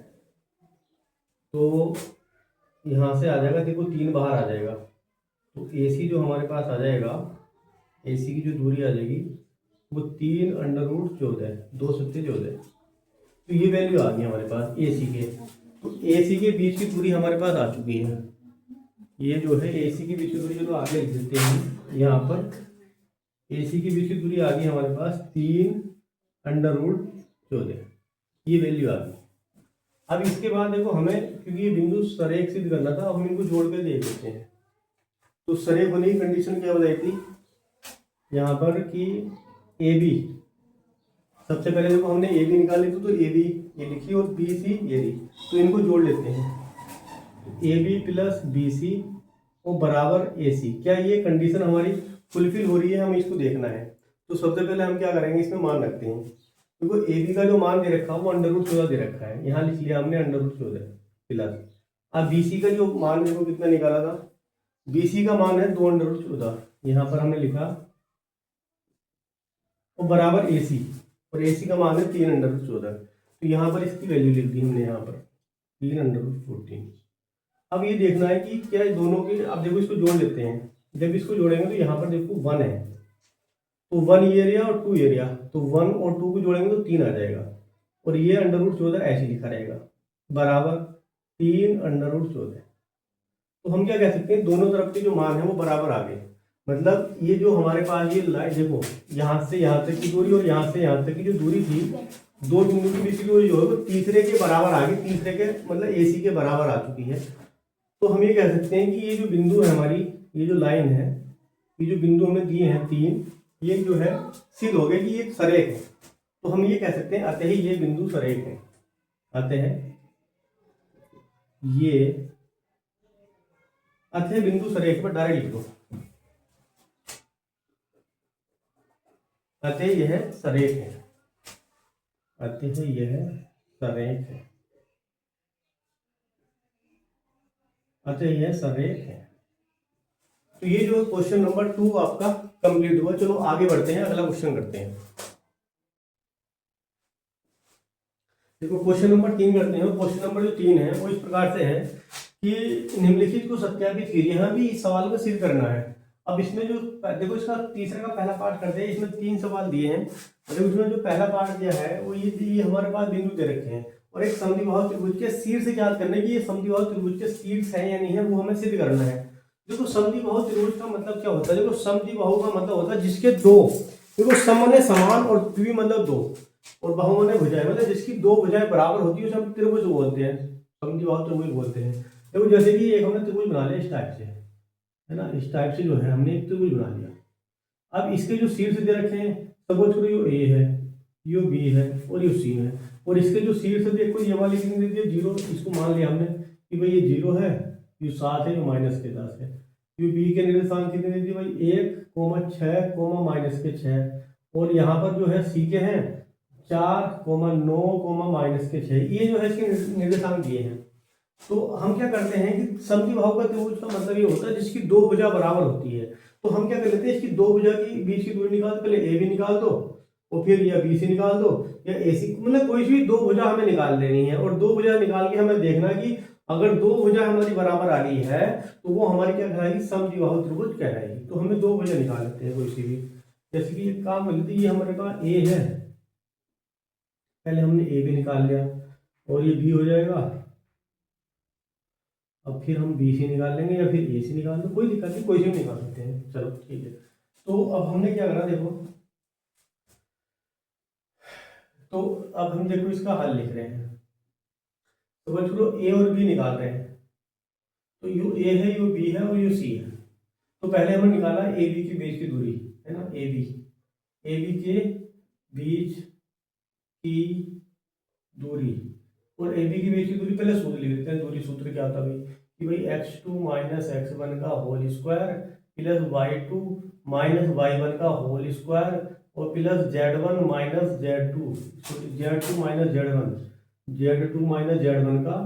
तो यहाँ से आ जाएगा, देखो 3 बाहर आ जाएगा, तो ए सी जो हमारे पास आ जाएगा, ए सी की जो दूरी आ जाएगी वो 3 अंडर रूट 14, 2 7 14, तो ये वैल्यू आ गई हमारे पास ए सी के। तो ए सी के बीच की दूरी हमारे पास आ चुकी है, ये जो है ए सी के बीच की दूरी, चलो आगे लिख देते हैं, यहाँ पर ए सी की बीच की दूरी आ गई हमारे पास 3 अंडर रूट 14, ये वैल्यू आ गई। अब इसके बाद देखो हमें, क्योंकि ये बिंदु सरेख सिद्ध करना था, अब हम इनको जोड़ के देख लेते हैं। तो सरेख होने की कंडीशन क्या बताई थी यहाँ पर कि ए बी, सबसे पहले देखो हमने ए बी निकाली थी, तो ए बी ये लिखी और बी सी ये ली, तो इनको जोड़ लेते हैं, A B plus B C और बराबर ए सी। क्या ये कंडीशन हमारी फुलफिल हो रही है, हमें इसको देखना है। तो सबसे पहले हम क्या करेंगे, इसमें मान रखते हैं, देखो ए बी का जो मान दे रखा है वो अंडर रूट 14 दे रखा है, यहाँ लिख लिया हमने अंडर रूट 14 प्लस, अब बी सी का जो मान देखो कितना निकाला था, बी सी का मान है 2 अंडर रूट 14, यहाँ पर हमने लिखा, और बराबर ए सी, और ए सी का मान है 3 अंडर रूट 14, तो यहाँ पर इसकी वैल्यू लिख दी हमने, यहाँ पर 3 अंडर रूट 14। अब ये देखना है कि क्या दोनों के, अब देखो इसको जोड़ लेते हैं, जब इसको जोड़ेंगे तो यहाँ पर देखो 1 है, तो 1 ये एरिया और 2 एरिया, तो 1 और 2 को जोड़ेंगे तो 3 आ जाएगा, और ये अंडर रूट 14 ऐसे लिखा रहेगा, बराबर 3 अंडर रूट 14। तो हम क्या कह सकते हैं, दोनों तरफ के जो मान है वो बराबर आ गए, मतलब ये जो हमारे पास ये लाइन देखो, यहाँ से यहाँ तक की दूरी और यहाँ से यहाँ तक की जो दूरी थी, दो बिंदु के बीच की दूरी जो है वो तीसरे के बराबर आ गई, तीसरे के मतलब ए सी के बराबर आ चुकी है। तो हम ये कह सकते हैं कि ये जो बिंदु है हमारी, ये जो लाइन है, ये जो बिंदु हमें दिए हैं 3, ये जो है सिद्ध हो गए कि ये सरेख है। तो हम ये कह सकते हैं अतः ही ये बिंदु सरेख है, अतः बिंदु सरेख पर डायरेक्ट लिख दो, अतः यह सरेख है, अतः यह सरेख है। अच्छा यह संरेख है। तो ये जो क्वेश्चन नंबर 2 आपका कंप्लीट हुआ। चलो आगे बढ़ते हैं, अगला क्वेश्चन करते हैं। देखो क्वेश्चन नंबर 3 करते हैं। क्वेश्चन नंबर जो 3 है वो इस प्रकार से है कि निम्नलिखित को सत्यापित कीजिए। यहाँ भी इस सवाल को सिद्ध करना है। अब इसमें जो देखो इसका तीसरे का पहला पार्ट करते हैं। इसमें 3 सवाल दिए हैं। देखो इसमें जो पहला पार्ट दिया है वो ये हमारे पास बिंदु दे रखे हैं और एक समद्विबाहु त्रिभुज के शीर्ष ज्ञात करने की, ये समद्विबाहु त्रिभुज के शीर्ष है या नहीं है वो हमें सिद्ध करना है। देखो समद्विबाहु त्रिभुज का मतलब क्या होता है? देखो समद्विबाहु का मतलब होता है जिसके दो, देखो सम माने समान और द्वि मतलब दो, और बाहु माने भुजाएं, मतलब जिसकी दो भुजाएं बराबर होती है उसे हम त्रिभुज बोलते हैं, समद्विबाहु त्रिभुज बोलते हैं। देखो जैसे कि एक हमने त्रिभुज बना लिया इस टाइप से, है ना, इस टाइप से जो है हमने एक त्रिभुज बना लिया। अब इसके जो शीर्ष दे रखे हैं, सपोज करो यो ए है, यो बी है और यो सी है, और इसके जो शीर्ष देखो ये वाली कितनी दे दी है? 0। इसको मान लिया हमने कि भाई ये 0 है, यो 7 है, यो -10 है। यो बी के निर्देशांक कितने दे दिए भाई? 1, 6, -6, और यहाँ पर जो है सी के हैं 4, 9, -6। ये जो है इसके निर्देशांक दिए हैं। तो हम क्या करते हैं कि समद्विबाहु का त्रिभुज का मतलब ये होता है जिसकी दो भुजा बराबर होती है। तो हम क्या कर लेते हैं, इसकी दो भुजा की बीच की दूरी निकाल, पहले ए बी निकाल दो और फिर या बी सी निकाल दो या ए सी, मतलब कोई भी दो भुजा हमें निकाल लेनी है। और दो भुजा निकाल के हमें देखना कि अगर दो भुजा हमारी बराबर आ रही है तो वो हमारी क्या कहलाएगी? समद्विबाहु त्रिभुज कहलाएगी। तो हमें दो भुजा निकाल लेते हैं कोई सी भी। जैसे कि एक काम कर लेते हैं, ये हमारे पास ए है, पहले हमने ए बी निकाल लिया और ये बी हो जाएगा। अब फिर हम बी सी निकाल लेंगे या फिर ए सी निकाल लो, कोई दिक्कत नहीं, कोई से भी निकाल सकते हैं। चलो ठीक है। तो अब हमने क्या करा देखो, तो अब हम देखो इसका हल लिख रहे हैं। तो बच्चों ए और बी निकाल रहे हैं। तो यू ए है, यू बी है और यू सी है। तो पहले हमने निकाला ए बी के बीच की दूरी, है ना, ए बी के बीच की दूरी, और ए बी के बीच की दूरी पहले सूत्र लिख लेते हैं। दूरी सूत्र क्या होता है कि भाई x2 - x1 का whole square plus y2 - y1 का होल स्क्वायर और प्लस z1 - z2 z1 का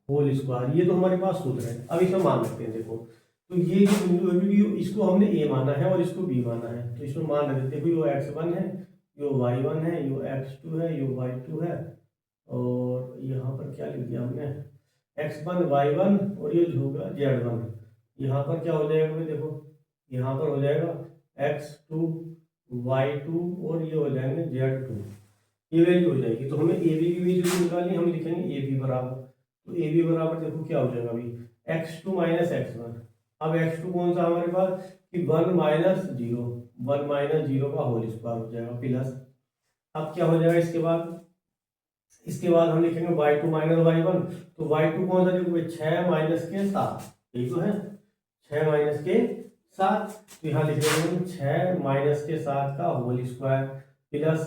होल स्क्वायर। ये तो हमारे पास सूत्र है। अब इसमें मान सकते हैं। देखो तो ये जो बिंदु है इसको हमने a माना है और इसको b माना है। तो इसमें मान रख देते हैं, यो x1 है, यो y1 है, यो x2 है, यो y2 है, और यहाँ पर क्या लिख दिया हमने? x1 y1 और ये जो होगा z1। यहाँ पर क्या हो जाएगा भाई? देखो यहाँ पर हो जाएगा x2 y2 और ये हो जाएंगे z2। ये वैल्यू हो जाएगी। तो हमें ए बी की वैल्यू निकालनी, हम लिखेंगे ए बी बराबर, तो ए बी बराबर देखो क्या हो जाएगा अभी? x2 - x1। अब x2 कौन सा हमारे पास कि 1 - 0, 1 - 0 का होल स्क्वायर हो जाएगा प्लस। अब क्या हो जाएगा इसके बाद? इसके बाद हम लिखेंगे y2 - y1। तो y2 कौन सा देखो? 6 - के 7, यही तो है, 6 - के 7। तो यहाँ लिख देंगे हम 6 - के 7 का whole square plus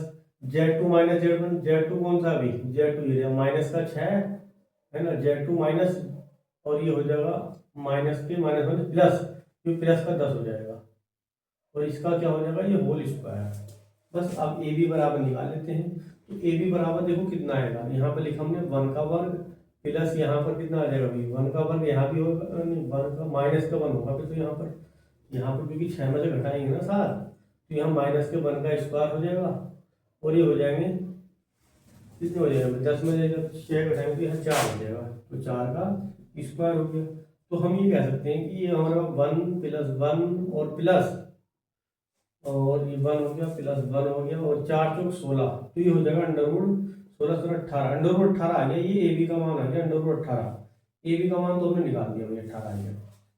z2 - z1। z2 कौन सा अभी? z2 ये माइनस का 6 है ना, z2 माइनस, और ये हो जाएगा माइनस के -1 प्लस, ये प्लस का 10 हो जाएगा और इसका क्या हो जाएगा? ये होल स्क्वायर। बस अब ए बी बराबर निकाल लेते हैं। तो ए बी बराबर देखो कितना आएगा? यहाँ पर लिखा हमने 1 का वर्ग प्लस यहाँ पर कितना आ जाएगा भाई? 1 का वर्ग, यहाँ भी होगा नहीं, 1 का माइनस का 1 होगा फिर। तो यहाँ पर क्योंकि 6 में से घटाएंगे ना 7, तो यहाँ माइनस के 1 का स्क्वायर हो जाएगा और ये हो जाएंगे कितने हो जाएगा? 10 में से जब 6 घटाएंगे तो यहाँ 4 हो जाएगा, तो 4 का स्क्वायर हो गया। तो हम ये कह सकते हैं कि ये हमारा 1 + 1 और प्लस, और ये 1 हो गया प्लस 1 हो गया और 4 चौक 16, तो ये हो जाएगा √16 × 18, √18 आ गया। ये ए बी का मान आ गया √18। ए बी का मान तो हमने निकाल दिया भाई, 18 आ गया।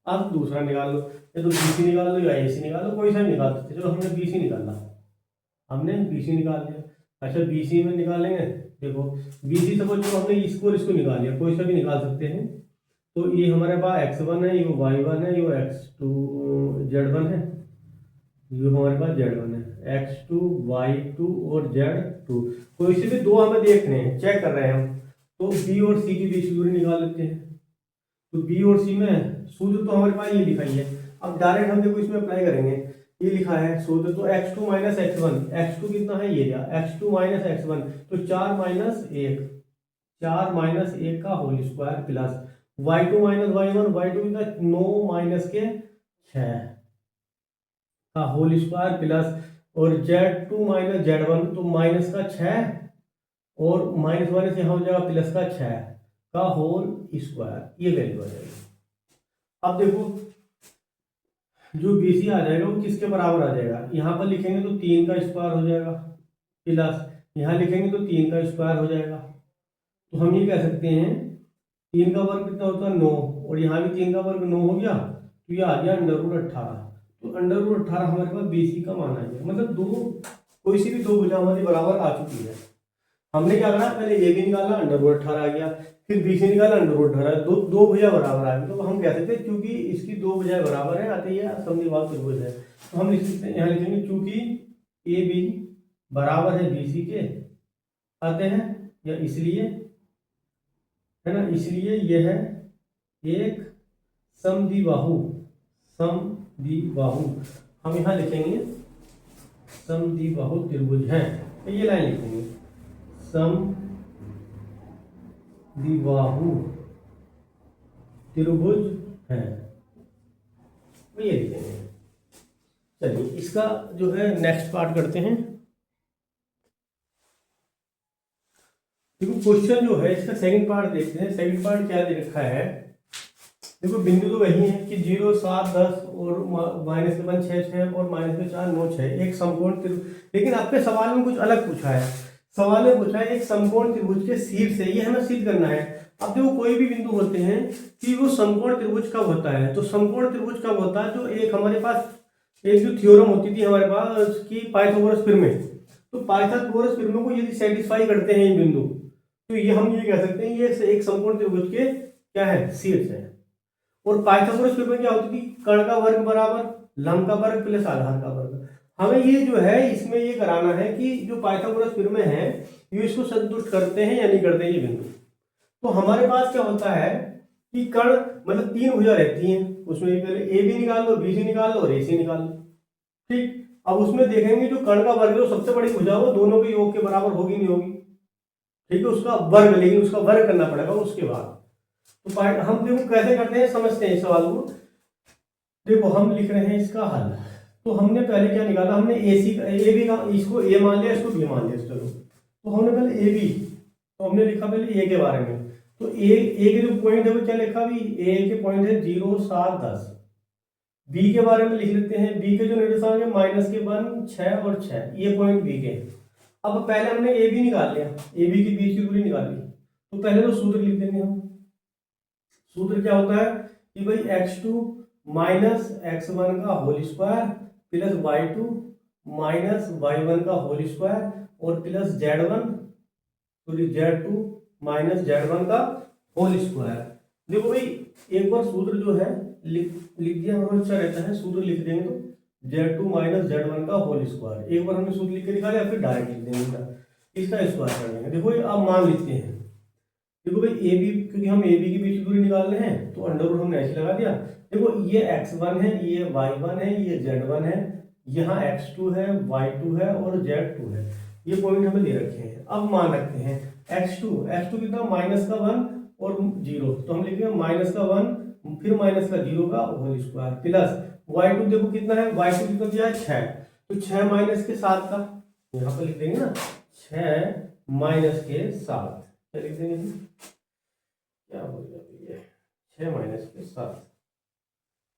अब दूसरा निकाल लो, या तो बी सी निकाल लो या ए सी निकाल लो, कोई सा भी निकाल सकते। चलो हमने बी सी निकाला, हमने बी सी निकाल लिया। अच्छा बी सी में निकालेंगे, देखो बी सी सपोज हमने इसको और इसको निकाल लिया, कोई सा भी निकाल सकते हैं। तो ये हमारे पास x1 है, ये y1 है, ये x2 z1 है, ये हमारे पास z1 है, x2 y2 और z2। कोई से भी दो हमें देखने हैं, चेक कर रहे हैं हम। तो b और c की बीच की दूरी निकाल लेते हैं। तो b और c में सूत्र तो हमारे पास ये लिखा ही है। अब डायरेक्ट हम देखो इसमें अप्लाई करेंगे। ये लिखा है सूत्र, तो x2 - x1, x2 कितना है? ये दिया, x2 - x1, तो 4 - 1, 4 - 1 का whole square plus y2 minus y1, y2 कितना 9 माइनस के 6 का होल स्क्वायर प्लस, और z2 माइनस z1 तो माइनस का 6 और माइनस माइनस यहाँ हो जाएगा प्लस का 6 का होल स्क्वायर, ये वैल्यू आ जाएगी। अब देखो जो BC आ जाएगा वो किसके बराबर आ जाएगा, यहाँ पर लिखेंगे तो 3 का स्क्वायर हो जाएगा प्लस यहाँ लिखेंगे तो 3 का स्क्वायर हो जाएगा। तो हम ये कह सकते हैं 3 का वर्ग कितना होता है 9, और यहाँ भी 3 का वर्ग 9 हो गया, तो ये आ गया √18। तो √18 हमारे पास BC का मान आ गया, मतलब कोई सी भी दो भुजा हमारी बराबर आ चुकी है। हमने क्या करा, पहले ए भी निकाला √18 आ गया, फिर BC निकाला √18, दो भुजा बराबर आ गई। तो हम कह सकते हैं क्योंकि इसकी दो भुजाएं बराबर है आती है समद्विबाहु त्रिभुज है, तो हम लिख सकते हैं यहाँ लिखेंगे क्योंकि AB बराबर है BC के आते हैं, या इसलिए है ना, इसलिए यह एक समद्विबाहु हम यहाँ लिखेंगे समद्विबाहु त्रिभुज है, तो ये लाइन लिखेंगे समद्विबाहु त्रिभुज है, तो ये लिखेंगे। चलिए इसका जो है नेक्स्ट पार्ट करते हैं। देखो क्वेश्चन जो है इसका सेकंड पार्ट देखते हैं। सेकंड पार्ट क्या दे रखा है, देखो बिंदु तो वही है कि 0 7 10 और -1 6 6 और -4 9 6 एक समकोण त्रिभुज, लेकिन आपके सवाल में कुछ अलग पूछा है। सवाल में पूछा है एक समकोण त्रिभुज के शीर्ष से, ये हमें सिद्ध करना है। अब देखो कोई भी बिंदु होते हैं कि वो समकोण त्रिभुज कब होता है, तो समकोण त्रिभुज कब होता है, जो एक हमारे पास एक जो थ्योरम होती थी हमारे पास की पाइथागोरस प्रमेय, तो पाइथागोरस प्रमेय को यदि सेटिस्फाई करते हैं ये बिंदु, तो ये हम ये कह सकते हैं ये एक समकोण त्रिभुज के क्या है शीर्ष है। और पाइथागोरस प्रमेय क्या होती थी, कर्ण का वर्ग बराबर लंब का वर्ग प्लस आधार का वर्ग। हमें ये जो है इसमें ये कराना है कि जो पाइथागोरस प्रमेय है ये इसको संतुष्ट करते हैं या नहीं करते हैं ये बिंदु। तो हमारे पास क्या होता है कि कर्ण मतलब 3 भुजा रहती हैं, उसमें पहले ए बी निकाल लो, BC निकाल लो और AC निकाल लो, ठीक। अब उसमें देखेंगे जो कर्ण का वर्ग है सबसे बड़ी भुजा वो दोनों के योग के बराबर होगी नहीं होगी, ठीक है, उसका वर्ग, लेकिन उसका वर्ग करना पड़ेगा उसके बाद। तो हम देखो कैसे करते हैं, समझते हैं इस सवाल को। देखो हम लिख रहे हैं इसका हल, तो हमने पहले क्या निकाला, हमने AC का ए बी का, इसको A मान लिया, इसको B मान लिया, चलो। तो हमने पहले AB, तो हमने लिखा पहले A के बारे में, तो A के जो पॉइंट है वो क्या लिखा, अभी A के पॉइंट है 0 7 10। B के बारे में लिख लेते हैं, B के जो निर्देशांक है -1 6 और 6, ये पॉइंट B के। अब पहले हमने AB निकाल लिया, AB की बीच की दूरी निकाल ली, तो पहले तो सूत्र लिख देंगे हम। सूत्र क्या होता है कि भाई x2 माइनस x1 का whole square plus y2 minus y1 का होल स्क्वायर और plus z1 z2 minus z1 का होल स्क्वायर। देखो भाई एक बार सूत्र जो है लिख दिया हमारा अच्छा रहता है, सूत्र लिख देंगे तो z2 माइनस z1 का होल स्क्वायर, एक बार हमने सूत्र लिख के निकाला, फिर डायरेक्ट लिख देंगे इसका स्क्वायर कर लेंगे। देखो अब मान लिखते हैं, देखो भाई ए बी, क्योंकि हम ए बी की बीच की दूरी निकाल रहे हैं तो अंडर रूट हमने ऐसे लगा दिया। देखो ये x1 है, ये y1 है, ये z1 है, यहाँ x2 है, y2 है और z2 है, ये पॉइंट हमें दे रखे हैं। अब मान रखते हैं x2 कितना -1 और 0, तो हम लिखेंगे -1 फिर -0 का होल स्क्वायर प्लस y2, देखो कितना है, y2 कितना दिया है 6, तो 6 माइनस के 7 का, यहाँ पर लिख देंगे ना 6 माइनस के 7, क्या लिख देंगे, क्या हो गया ये 6 माइनस के 7,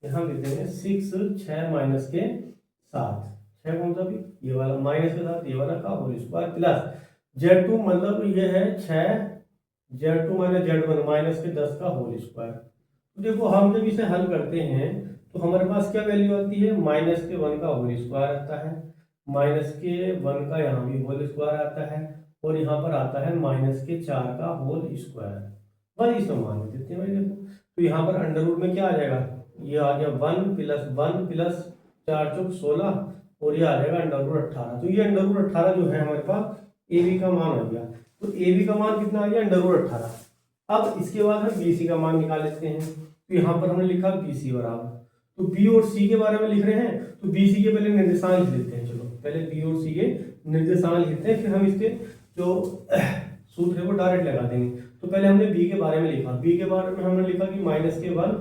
यहाँ लिख देंगे 6 6 माइनस के 7, 6 कौन सा भी ये वाला माइनस के साथ ये वाला का होल स्क्वायर प्लस z2 मतलब ये है 6 z2 माइनस z1 माइनस के 10 का होल स्क्वायर। तो देखो हम जब इसे हल करते हैं तो हमारे पास क्या वैल्यू आती है, -1 का होल स्क्वायर आता है, -1 का यहाँ भी होल स्क्वायर आता है और यहाँ पर आता है -4 का होल स्क्वायर। बस इसमें मान देते हैं भाई। देखो तो यहाँ पर अंडर रूट में क्या आ जाएगा, ये आ गया 1 प्लस 4 चौक 16 और ये आ जाएगा अंडर रूट 18। तो ये अंडर रूट 18 जो है हमारे पास ए बी का मान आ गया। तो ए बी का मान कितना आ गया, अंडर रूट 18। अब इसके बाद हम बी सी का मान निकाल लेते हैं। तो यहाँ पर हमने लिखा बी सी बराबर, तो बी और सी के बारे में लिख रहे हैं तो बी सी के पहले निर्देशांक लिख लेते हैं। चलो पहले बी और सी के निर्देशांक लिखते हैं, फिर हम इसके जो सूत्र है वो डायरेक्ट लगा देंगे। तो पहले हमने बी के बारे में लिखा, बी के बारे में हमने लिखा कि माइनस के 1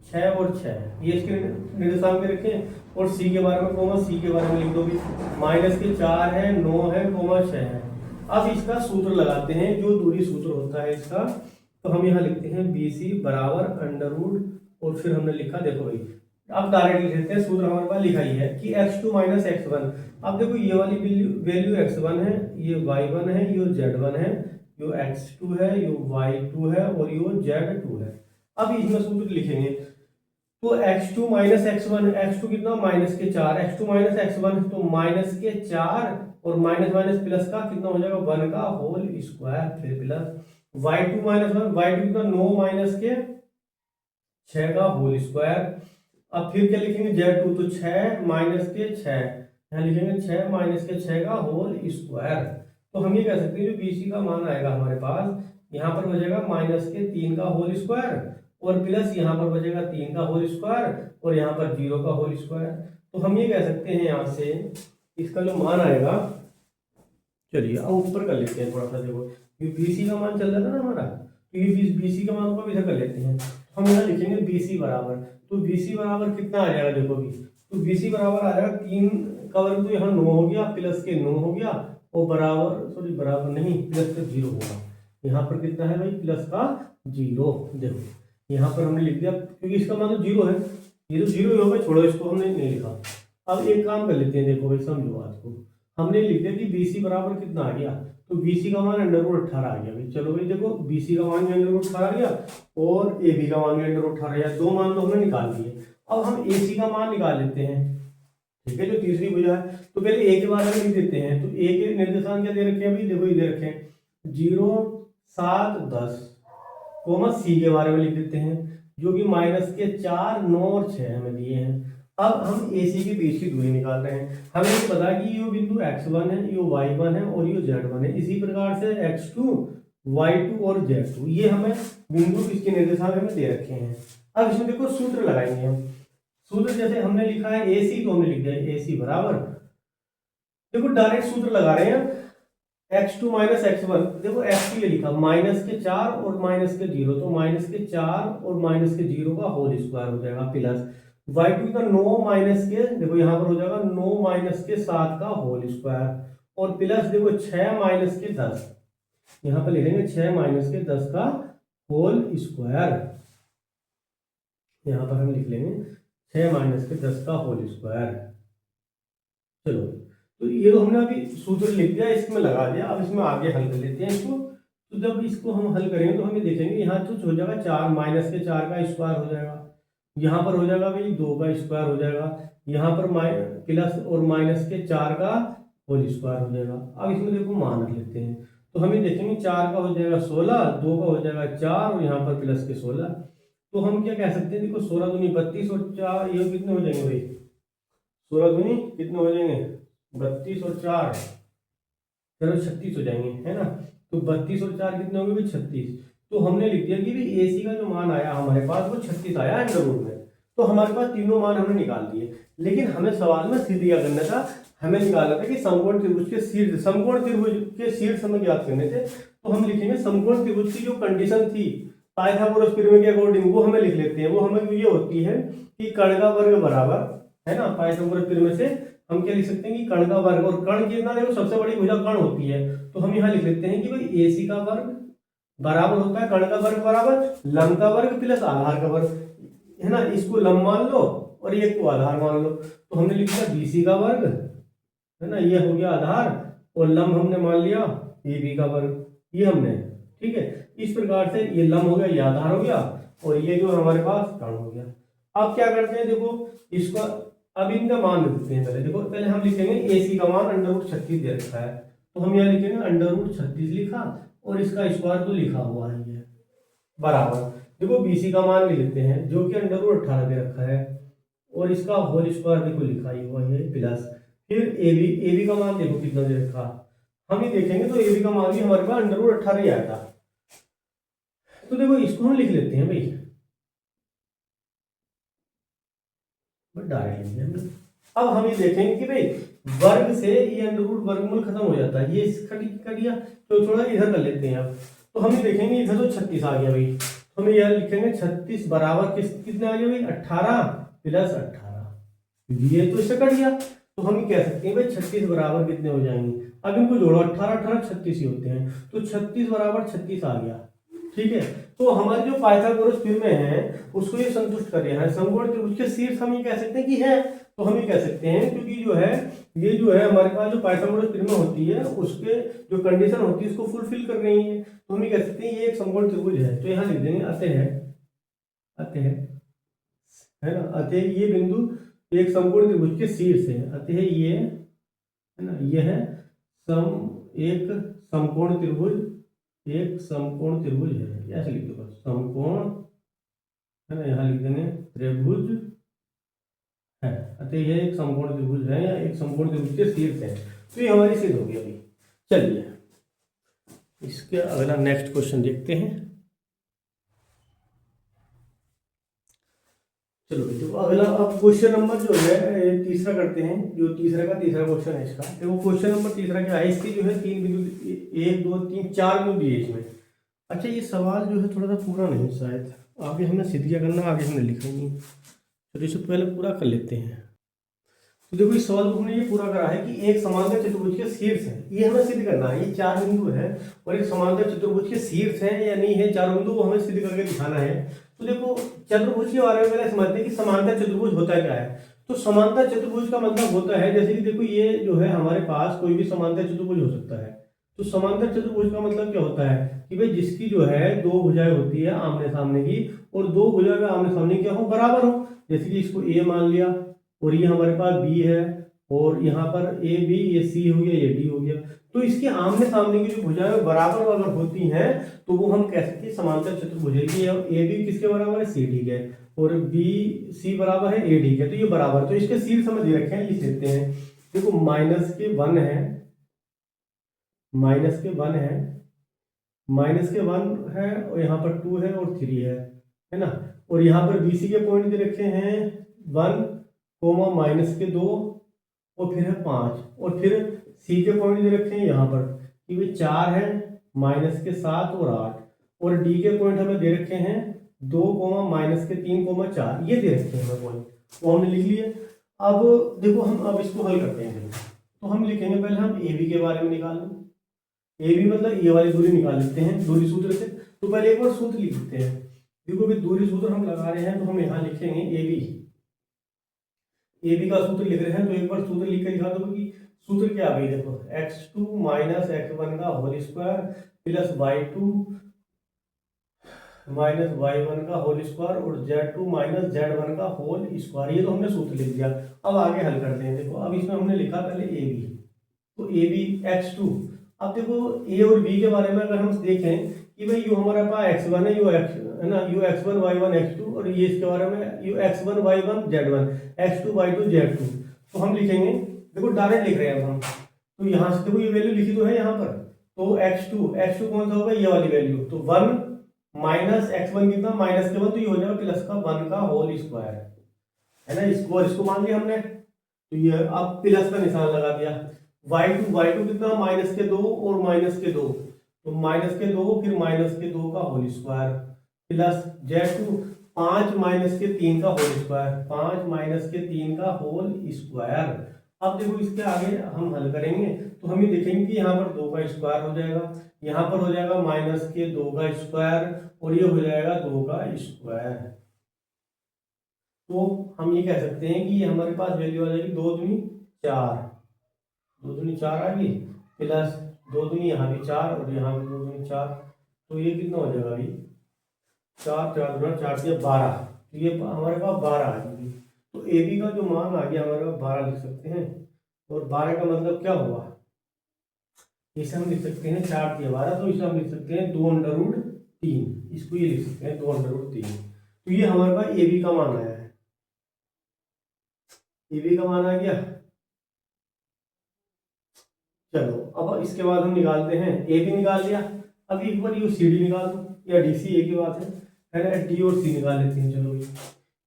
6 और 6 ये इसके निर्देशांक में रखें। और सी के बारे में कोमा सी के बारे में लिख दो भी, माइनस के 4 है 9 है कोमा 6 है। अब इसका सूत्र लगाते हैं, जो दूरी सूत्र होता है इसका, तो हम यहाँ लिखते हैं बी सी बराबर अंडर रूट, और फिर हमने लिखा देखो भाई, अब डायरेक्ट लिख लेते हैं, सूत्र हमारे पास लिखा ही है कि x2 माइनस x1। अब देखो ये वाली वैल्यू x1 है, ये y1 है, ये z1 है, ये x2 है, ये y2 है और ये z2 है। अब इसमें सूत्र लिखेंगे, तो x2 माइनस x1, x2 कितना माइनस के 4, x2 माइनस x1 तो माइनस के 4 और माइनस माइनस प्लस का कितना हो जाएगा 1 का होल स्क्वायर, फिर प्लस y2 माइनस 1, y2 कितना 9 माइनस के 6 का होल स्क्वायर। अब फिर क्या लिखेंगे z2, तो 6 माइनस के 6, यहाँ लिखेंगे 6 माइनस के 6 का होल स्क्वायर। तो हम ये कह सकते हैं जो बीसी का मान आएगा हमारे पास, यहाँ पर बचेगा माइनस के 3 का होल स्क्वायर और प्लस यहाँ पर बचेगा 3 का होल स्क्वायर और यहाँ पर 0 का होल स्क्वायर। तो हम ये कह सकते हैं यहाँ से इसका जो मान आएगा, चलिए अब ऊपर कर लेते हैं थोड़ा सा, देखो ये बीसी का मान चल रहा था ना हमारा, तो ये बीसी का मान को इधर कर लेते हैं। हम यहाँ लिखेंगे बीसी बराबर, तो बीसी बराबर कितना आ जाएगा देखो भी, तो बीसी बराबर आ जाएगा 3 का वर्ग, तो यहाँ 9 हो गया प्लस के 9 हो गया और बराबर नहीं प्लस का 0 होगा। यहाँ पर कितना है भाई प्लस का 0, देखो यहाँ पर हमने लिख दिया क्योंकि इसका मान तो 0 है, ये तो 0 ही होगा, छोड़ो इसको हमने नहीं लिखा। अब एक काम कर लेते हैं, देखो भाई समझो बात को, हमने लिख दिया कि बीसी बराबर कितना आ गया, तो बीसी का मान अंडर रूट 18 आ गया भाई। चलो भाई देखो बीसी का मान भी अंडर रूट 18 आ गया और ए बी का मान भी अंडर रूट 18 आ गया, दो मान तो हमने निकाल दिए। अब हम ए सी का मान निकाल लेते हैं, ठीक है, जो तीसरी भुजा है। तो पहले ए के बारे में लिख देते हैं, तो ए के निर्देशांक क्या दे रखे हैं अभी, देखो ये दे रखे हैं 0 7 10, कोमा सी के बारे में लिख देते हैं जो कि माइनस के 4 9 और 6 हमें दिए हैं। अब हम AC के बीच की दूरी निकाल रहे हैं, हमें ये पता है कि ये बिंदु x1 है, ये y1 है और ये z1 है। इसी प्रकार से x2 y2 और z2 ये हमें बिंदु इसके निर्देशांक हमें दे रखे हैं। अब इसमें देखो सूत्र लगाएंगे हम, सूत्र जैसे हमने लिखा है AC, तो हमने लिख दिया AC बराबर, देखो डायरेक्ट सूत्र लगा रहे हैं, x2 माइनस x1, देखो x के लिए लिखा माइनस के 4 और माइनस के 0, तो माइनस के 4 और माइनस के 0 का होल स्क्वायर हो जाएगा, प्लस y2 का 9 माइनस के, देखो यहाँ पर हो जाएगा 9 माइनस के 7 का होल स्क्वायर और प्लस देखो 6 माइनस के 10, यहाँ पर लिखेंगे 6 माइनस के 10 का होल स्क्वायर, यहाँ पर हम लिख लेंगे 6 माइनस के 10 का होल स्क्वायर। चलो तो ये तो हमने अभी सूत्र लिख दिया, इसमें लगा दिया, अब इसमें आगे हल कर लेते हैं इसको। तो जब इसको हम हल करेंगे तो हमें देखेंगे यहाँ कुछ हो जाएगा 4 माइनस के 4 का स्क्वायर हो जाएगा, यहाँ पर हो जाएगा भाई 2 का स्क्वायर हो जाएगा, यहाँ पर प्लस और माइनस के 4 का होल स्क्वायर हो जाएगा। अब इसमें देखो मान रख लेते हैं, तो हमें देखेंगे 4 का हो जाएगा 16, 2 का हो जाएगा 4 और यहाँ पर प्लस के 16, तो हम क्या कह सकते हैं, देखो 16 दूनी 32 और 4 ये कितने हो जाएंगे भाई, 16 दूनी कितने हो जाएंगे 32 और 4 चलो 36 हो जाएंगे, है ना। तो 32 और 4 कितने होंगे भाई 36, तो हमने लिख दिया कि भाई AC का जो मान आया हमारे पास वो 36 आया अंडर रूट में। तो हमारे पास तीनों मान हमने निकाल दिए, लेकिन हमें सवाल में सीधे क्या करना था, हमें निकालना था कि समकोण त्रिभुज के शीर्ष, समकोण त्रिभुज के शीर्ष हमें ज्ञात करने थे। तो हम लिखेंगे समकोण त्रिभुज की जो कंडीशन थी पाइथागोरस प्रमेय के अकॉर्डिंग, वो हमें लिख लेते हैं। वो हमें ये होती है कि कर्ण का वर्ग बराबर, है ना, पाइथागोरस प्रमेय से हम क्या लिख सकते हैं कि कर्ण का वर्ग, और कर्ण कितना देखो सबसे बड़ी भुजा कर्ण होती है, तो हम यहाँ लिख लेते हैं कि भाई AC का वर्ग बराबर होता है कर्ण का वर्ग बराबर लंब का वर्ग प्लस आधार का वर्ग, है ना। इसको लंब मान लो और ये को आधार मान लो, तो हमने लिख दिया BC का वर्ग, है ना, ये हो गया आधार और लंब हमने मान लिया AB का वर्ग, ये हमने, ठीक है। इस प्रकार से ये लंब हो गया, ये आधार हो गया और ये जो हमारे पास कर्ण हो गया। अब क्या करते हैं, देखो इसका अब इनका मान लिखते हैं। पहले देखो, पहले हम लिखेंगे AC का मान अंडर रूट 36 दे रखा है, तो हम यहाँ लिखेंगे अंडर रूट 36 लिखा और इसका स्क्वायर तो लिखा हुआ है ये बराबर, देखो BC का मान भी लिखते हैं जो कि अंडर रूट 18 दे रखा है और इसका होल स्क्वायर देखो लिखा ही हुआ है प्लस, फिर AB का मान देखो कितना दे रखा, हम ये देखेंगे तो AB का मान भी हमारे पास अंडर रूट 18 ही आया था। तो देखो इसको हम लिख लेते हैं भाई, डायरेक्ट लिख लेंगे। अब हम ये देखेंगे कि भाई वर्ग से ये अंडर रूट वर्गमूल खत्म हो जाता है, ये कट गया, तो थोड़ा इधर कर लेते हैं। अब तो हम ये देखेंगे इधर तो 36 आ गया भाई, तो हम यह लिखेंगे 36 बराबर कितने आ गया भाई 18 प्लस 18, ये तो इससे कट गया। तो हम कह सकते हैं भाई 36 बराबर कितने हो जाएंगे, अब इनको जोड़ो 18 18 36 ही होते हैं, तो 36 बराबर 36 आ गया। ठीक है, तो हमारे जो पाइथागोरस थ्योरम है उसको ये संतुष्ट कर रहा है, समकोण त्रिभुज के शीर्ष हम ये कह सकते हैं कि है, तो हम ये कह सकते हैं क्योंकि जो है ये जो है हमारे पास जो पाइथागोरस थ्योरम होती है उसके जो कंडीशन होती है उसको फुलफिल कर रही है, तो हम ये कह सकते हैं ये एक समकोण त्रिभुज है। तो यहाँ लिख देंगे अतः है ना, अतः ये बिंदु एक समकोण त्रिभुज के शीर्ष है, अतः ये है ना, यह एक समकोण त्रिभुज है, ऐसे लिख दो बस समकोण है ना, यहाँ लिख देंगे त्रिभुज है, अतः यह एक समकोण त्रिभुज है या एक समकोण त्रिभुज के शीर्ष है। तो ये हमारी सिद्ध होगी अभी। चलिए इसके अगला नेक्स्ट क्वेश्चन देखते हैं। चलो देखो अगला अब क्वेश्चन नंबर जो है तीसरा करते हैं, जो तीसरा क्वेश्चन है इसका। देखो क्वेश्चन नंबर तीसरा क्या है, इसकी जो है 3 बिंदु 1 2 3 4 बिंदु दिए इसमें। अच्छा ये सवाल जो है थोड़ा सा पूरा नहीं शायद, आगे हमने सिद्ध क्या करना, आगे हमने लिखा ही नहीं, तो इसे पहले पूरा कर लेते हैं। तो देखो इस सवाल को हमने ये पूरा करा है कि एक समांतर चतुर्भुज के शीर्ष है, ये हमें सिद्ध करना है, ये 4 बिंदु है और एक समांतर चतुर्भुज के शीर्ष है या नहीं है, 4 बिंदु को हमें सिद्ध करके दिखाना है। तो देखो चतुर्भुज के बारे में पहले समझते हैं कि समांतर चतुर्भुज होता क्या है। तो समांतर चतुर्भुज का मतलब होता है, जैसे कि देखो ये जो है हमारे पास कोई भी समांतर चतुर्भुज हो सकता है। तो समांतर चतुर्भुज का मतलब क्या होता है कि भाई जिसकी जो है 2 भुजाएं होती है आमने सामने की, और 2 भुजाएं का आमने सामने क्या हो, बराबर हो। जैसे कि इसको ए मान लिया और ये हमारे पास बी है, और यहाँ पर ए बी, ये सी हो गया, ये डी हो गया। तो इसके आमने सामने की जो भुजाएं बराबर अगर होती हैं तो वो हम कह सकते हैं समांतर चतुर्भुज है कि ए बी किसके बराबर है, सी डी के, और बी सी बराबर है ए डी के, तो ये बराबर। तो इसके शीर्ष हम दे रखे हैं, लिख देते हैं। देखो माइनस के 1 है, माइनस के 1 है और यहाँ पर 2 है और 3 है ना। और यहाँ पर बी सी के पॉइंट दे रखे हैं 1 कोमा माइनस के 2 और फिर है 5, और फिर सी के पॉइंट दे रखे हैं यहाँ पर कि वे 4 है, माइनस के 7 और 8, और डी के पॉइंट हमें दे रखे हैं 2 कोमा माइनस के 3 कोमा 4, ये दे रखे हैं हमें पॉइंट, वो हमने लिख लिए। अब देखो हम अब इसको हल करते हैं। तो हम लिखेंगे पहले हम ए बी के बारे में निकाल लें, ए बी मतलब ये वाली दूरी निकाल लेते हैं दूरी सूत्र से। तो पहले एक बार सूत्र लिख लेते हैं। देखो भी दूरी सूत्र हम लगा रहे हैं, तो हम यहाँ लिखेंगे ए बी का सूत्र लिख रहे हैं, तो एक बार सूत्र लिख के दिखा दो कि सूत्र क्या आ गई। देखो x2 माइनस x1 का whole square plus y2 minus y1 का होल स्क्वायर और z2 माइनस z1 का होल स्क्वायर, ये तो हमने सूत्र लिख दिया। अब आगे हल करते हैं। देखो अब इसमें हमने लिखा पहले ए बी, तो ए बी x2। अब देखो ए और बी के बारे में अगर हम देखें कि भाई यू हमारे पास x1 है, यू x1 y1 x2, और ये इसके बारे में you x1 y1 z1 x2 y2 z2। तो हम लिखेंगे, देखो डायरेक्ट लिख रहे हैं अब हम, तो यहाँ से देखो ये वैल्यू लिखी तो है यहाँ पर, तो x2 कौन सा होगा, ये वाली वैल्यू, तो 1 माइनस x1 कितना माइनस के 1, तो ये हो जाएगा प्लस का 1 का होल स्क्वायर है ना, इसको मान लिया हमने। तो ये अब प्लस का निशान लगा दिया। y2 कितना माइनस के 2 और माइनस के 2, तो माइनस के 2 फिर माइनस के 2 का whole square plus z2 5 minus के 3 का होल स्क्वायर, 5 माइनस के 3 का होल स्क्वायर। अब देखो इसके आगे हम हल करेंगे तो हम ये देखेंगे कि यहाँ पर 2 का स्क्वायर हो जाएगा, यहाँ पर हो जाएगा माइनस के 2 का स्क्वायर और ये हो जाएगा 2 का स्क्वायर। तो हम ये कह सकते हैं कि ये हमारे पास वैल्यू आ जाएगी 2 दूनी 4, 2 दूनी 4 आ गई, प्लस 2 दूनी यहाँ भी 4 और यहाँ भी 2 दूनी 4, तो ये कितना हो जाएगा अभी 4 4 दूना 4 से 12, तो ये हमारे पास 12 आ जाएगी। तो ए बी का जो मान आ गया हमारे पास 12 लिख सकते हैं, और 12 का मतलब क्या हुआ, इसे हम लिख सकते हैं 4 3 12, तो इसे हम लिख सकते हैं 2√3, इसको ये लिख सकते हैं 2√3। तो ये हमारे पास ए बी का मान आया है, ए बी का मान आ गया। चलो अब इसके बाद हम निकालते हैं, ए बी निकाल लिया, अब एक बार ये सी डी निकाल दो, या डी सी, एक ही बात है ना, डी और सी निकाल लेते हैं। चलो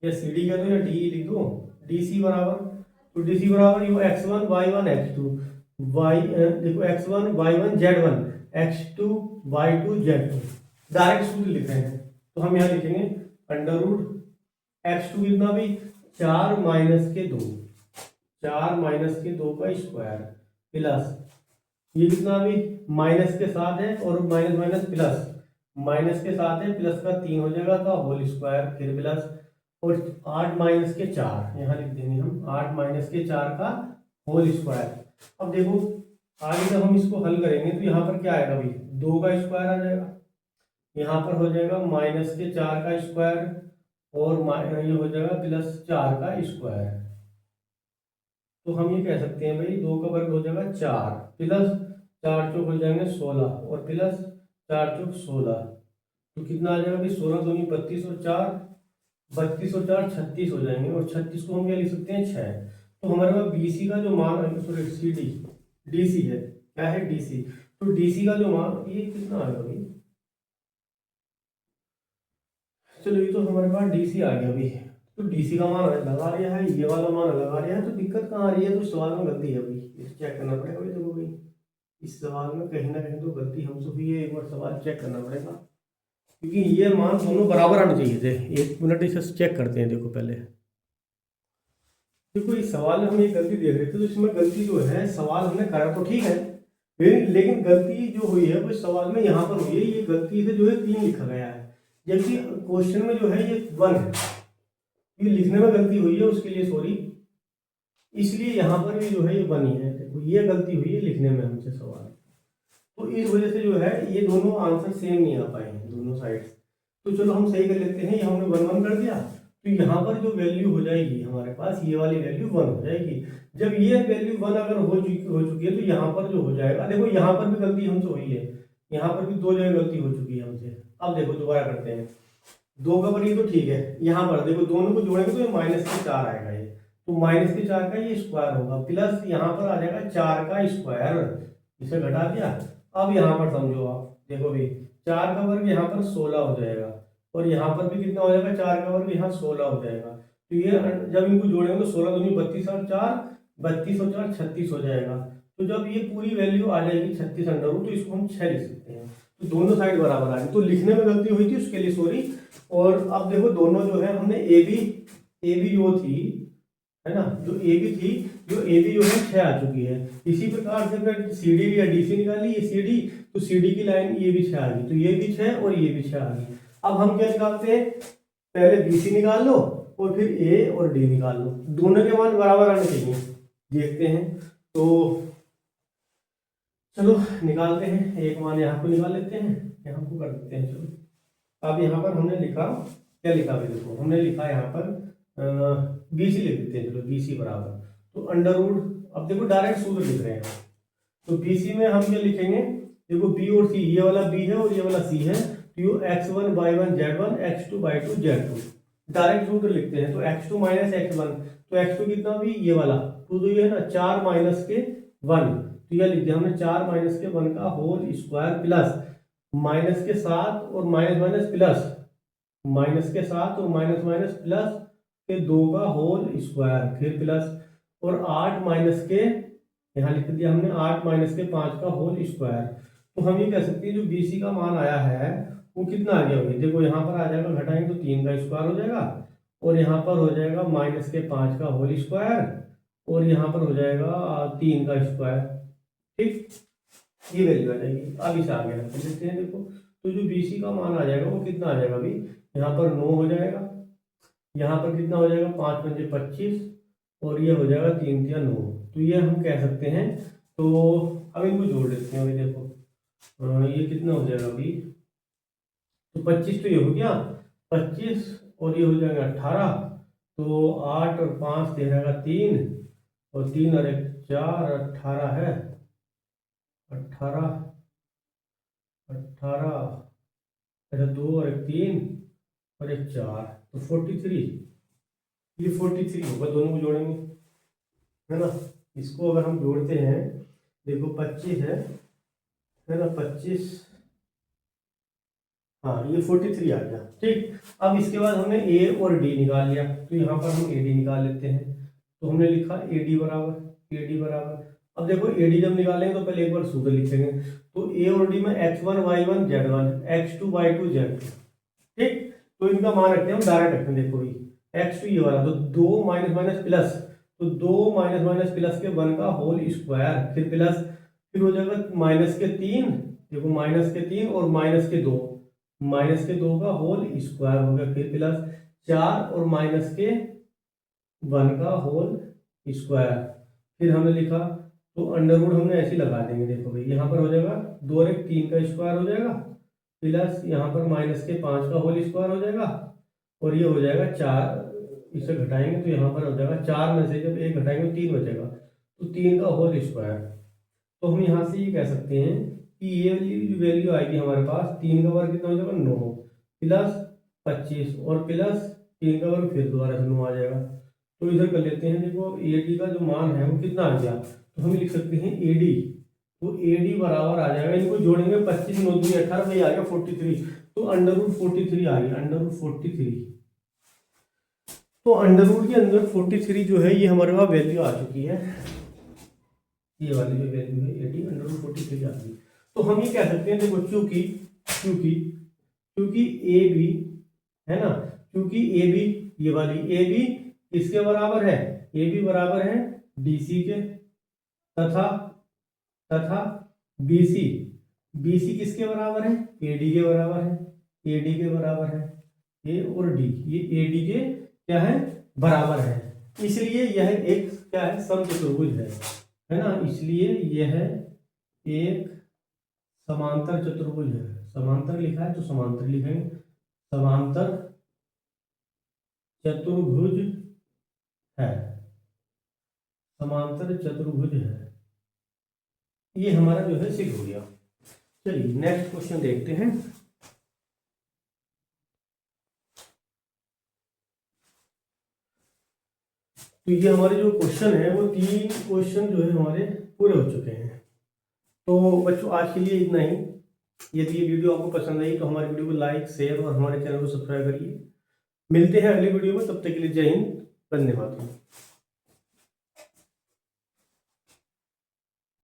या सी डी कह दो या डी लिख दो, डी सी बराबर, तो डी सी बराबर you x1 y1 x2 y, देखो x1 y1 z1, x2y2z2, direct सूत्र लिख रहे हैं तो हम यहाँ लिखेंगे अंडर रूट x2 कितना भी 4 माइनस के 2, 4 माइनस के 2 का स्क्वायर प्लस ये कितना भी माइनस के साथ है और माइनस माइनस प्लस, माइनस के साथ है प्लस का 3 हो जाएगा का होल स्क्वायर फिर प्लस और 8 माइनस के 4 यहाँ लिख देंगे हम 8 माइनस के 4 का होल स्क्वायर। अब देखो आगे जब हम इसको हल करेंगे तो यहाँ पर क्या आएगा भाई 2 का स्क्वायर आ जाएगा, यहाँ पर हो जाएगा माइनस के 4 का स्क्वायर और ये हो जाएगा प्लस 4 का स्क्वायर। तो हम ये कह सकते हैं भाई 2 का वर्ग हो जाएगा 4 प्लस 4 चौक हो जाएंगे 16 और प्लस 4 चौक 16, तो कितना आ जाएगा भाई 16 दूनी 32 और 4 32 और 4 36 हो जाएंगे और 36 को हम क्या लिख सकते हैं 6। तो हमारे पास BC का जो मान है सॉरी CD DC है, क्या है DC, तो DC का जो मान ये कितना आएगा भाई, चलो ये तो हमारे पास DC आ गया अभी, तो DC का मान लगा लिया है, ये वाला मान लगा लिया है, तो दिक्कत कहाँ आ रही है, तो सवाल में गलती है भाई, इसे चेक करना पड़ेगा भाई। देखो भाई इस सवाल में कहीं ना कहीं तो गलती हमसे हुई है, एक बार सवाल चेक करना पड़ेगा क्योंकि ये मान दोनों बराबर आने चाहिए थे। एक मिनट इसे चेक करते हैं। देखो पहले देखो इस सवाल में हम ये गलती देख रहे थे, तो इसमें गलती जो है सवाल हमने करा तो ठीक है, लेकिन गलती जो हुई है वो सवाल में यहाँ पर हुई है, ये गलती से जो है 3 लिखा गया है जबकि क्वेश्चन में जो है ये 1 है, ये लिखने में गलती हुई है उसके लिए सॉरी, इसलिए यहाँ पर भी जो है ये 1 ही है। देखो ये गलती हुई है लिखने में हमसे सवाल, तो इस वजह से जो है ये दोनों आंसर सेम नहीं आ पाए हैं दोनों साइड। तो चलो हम सही कर लेते हैं, ये हमने 1 1 कर दिया, तो यहाँ पर जो वैल्यू हो जाएगी हमारे पास ये वाली वैल्यू 1 हो जाएगी। जब ये वैल्यू 1 अगर हो चुकी है तो यहाँ पर जो हो जाएगा, देखो यहाँ पर भी गलती हमसे हुई है, यहाँ पर भी 2 जगह गलती हो चुकी है हमसे। अब देखो दोबारा करते हैं, 2 का वर्ग ये तो ठीक है, यहाँ पर देखो दोनों को जोड़ेंगे तो ये माइनस के 4 आएगा, ये तो माइनस के 4 का ये स्क्वायर होगा प्लस यहाँ पर आ जाएगा 4 का स्क्वायर, इसे घटा दिया। अब यहाँ पर समझो आप, देखो भाई 4 का वर्ग यहाँ पर 16 हो जाएगा और यहाँ पर भी कितना हो जाएगा 4 का वर्ग यहाँ 16 हो जाएगा, तो ये जब इनको जोड़ेंगे तो 16 दूनी 32 और 4 32 और 4 36 हो जाएगा। तो जब ये पूरी वैल्यू आ जाएगी 36 अंडर रूट, तो इसको हम 6 लिख सकते हैं, तो दोनों साइड बराबर आ गई। तो लिखने में गलती हुई थी उसके लिए सॉरी। और अब देखो दोनों जो है हमने ए बी जो थी है ना, जो ए बी थी, जो ए बी जो है 6 आ चुकी है। इसी प्रकार से अगर सी डी या डी सी निकाली, ये सी डी, तो सी डी की लाइन ये भी 6 आ गई, तो ये भी 6 और ये भी 6 आ गई। अब हम क्या निकालते हैं, पहले बी सी निकाल लो और फिर ए और डी निकाल लो, दोनों के मान बराबर आने चाहिए। देखते हैं तो चलो निकालते हैं, एक मान यहाँ को निकाल लेते हैं, यहाँ को कर देते हैं। चलो अब यहाँ पर हमने लिखा, क्या लिखा भाई, देखो हमने लिखा यहाँ पर बी सी लिख देते हैं। चलो बी सी बराबर, तो अंडर रूट, अब देखो डायरेक्ट सूत्र लिख रहे हैं, तो बी सी में हम क्या लिखेंगे, देखो बी और सी, ये वाला बी है और ये वाला सी है, तो ये x1 y1 z1 x2 y2 z2, direct सूत्र लिखते हैं। तो x2 माइनस x1, तो x2 कितना भी ये वाला, तो ये है ना 4 माइनस के 1, तो यह लिख दिया हमने 4 माइनस के 1 का होल स्क्वायर प्लस माइनस के साथ और माइनस माइनस प्लस, माइनस के साथ और माइनस माइनस प्लस के 2 का होल स्क्वायर फिर प्लस और 8 माइनस के, यहाँ लिख दिया हमने 8 माइनस के 5 का होल स्क्वायर। तो हम ये कह सकते हैं जो BC का मान आया है वो कितना आ गया होगा, देखो यहाँ पर आ जाएगा, घटाएंगे तो 3 का स्क्वायर हो जाएगा और यहाँ पर हो जाएगा माइनस के 5 का होल स्क्वायर और यहाँ पर हो जाएगा 3 का स्क्वायर, ठीक, ये वैल्यू आ जाएगी। अब इसे आगे रख देते हैं। देखो तो जो BC का मान आ जाएगा वो कितना आ जाएगा अभी, यहाँ पर 9 हो जाएगा, यहाँ पर कितना हो जाएगा 5 पंजे 25 और ये हो जाएगा 3 3 9, तो ये हम कह सकते हैं। तो अब इनको जोड़ देते हैं। अभी देखो ये कितना हो जाएगा अभी, तो 25 तो ये हो गया 25 और ये हो जाएगा 18, तो 8 और 5 दे रहेगा 3 और 3 और 1 4, 18 है, 18 अच्छा 2 और 1 3 और 1 4, तो 43, ये 43 होगा, दोनों को जोड़ेंगे है ना। इसको अगर हम जोड़ते हैं, देखो 25 है ना, 25, हाँ ये 43 आ गया, ठीक। अब इसके बाद हमने ए और डी निकाल लिया, तो यहाँ पर हम ए डी निकाल लेते हैं। तो हमने लिखा ए डी बराबर, अब देखो ए डी जब निकालेंगे तो पहले एक बार सूत्र लिखेंगे। तो ए और डी में x1 y1 z1, x2 y2 z2, ठीक। तो इनका मान रखते हैं हम, डायरेक्ट रखते हैं। देखो भाई x2 ये वाला, तो 2 माइनस माइनस प्लस, तो 2 माइनस माइनस प्लस के 1 का होल स्क्वायर, फिर प्लस, फिर हो जाएगा माइनस के 3, देखो माइनस के 3 और माइनस के 2, माइनस के 2 का होल स्क्वायर हो गया, फिर प्लस 4 और माइनस के 1 का होल स्क्वायर, फिर हमने लिखा, तो अंडर रूट हमने ऐसे ही लगा देंगे। देखो भाई यहाँ पर हो जाएगा 2 और 1 3 का स्क्वायर हो जाएगा, प्लस यहाँ पर माइनस के 5 का होल स्क्वायर हो जाएगा, और ये हो जाएगा 4, इसे घटाएंगे तो यहाँ पर हो जाएगा 4 में से जब 1 घटाएंगे तो 3 बचेगा, तो 3 का होल स्क्वायर। तो हम यहाँ से ये कह सकते हैं कि ये वाली वैल्यू आएगी हमारे पास, 3 का वर्ग कितना हो जाएगा 9, प्लस 25 और प्लस 3 का वर्ग फिर दोबारा से 9 आ जाएगा। तो इधर कर लेते हैं। देखो ए डी का जो मान है वो कितना आ गया, तो हम लिख सकते हैं ए डी, तो ए डी बराबर आ जाएगा, इनको जोड़ेंगे 25 9 दूनी 18, भाई आ गया 43, तो अंडर रूट 43 आ गया, अंडर रूट 43। तो अंडर रूट के अंदर 43 जो है ये हमारे पास वैल्यू आ चुकी है, ये वाली जो वैल्यू है ए डी अंडर रूट 43 आ गई। तो हम ये कह सकते हैं, देखो चूंकि चूंकि चूंकि ए बी है ना, क्योंकि ए बी, ये वाली ए बी किसके बराबर है, ए बी बराबर है डी सी के, तथा तथा बी सी, बी सी किसके बराबर है, ए डी के बराबर है, ए डी के बराबर है, ए और डी ये ए डी के क्या है, बराबर है, इसलिए यह एक क्या है, समचतुर्भुज है ना, इसलिए यह एक समांतर चतुर्भुज है। समांतर लिखा है तो समांतर लिखेंगे, समांतर चतुर्भुज है, समांतर चतुर्भुज है, ये हमारा जो है सिद्ध हो गया। चलिए नेक्स्ट क्वेश्चन देखते हैं। तो ये हमारे जो क्वेश्चन है वो 3 क्वेश्चन जो है हमारे पूरे हो चुके हैं। तो बच्चों आज के लिए इतना ही। यदि ये वीडियो आपको पसंद आई तो हमारे वीडियो को लाइक शेयर और हमारे चैनल को सब्सक्राइब करिए। मिलते हैं अगले वीडियो में, तब तक के लिए जय हिंद, धन्यवाद।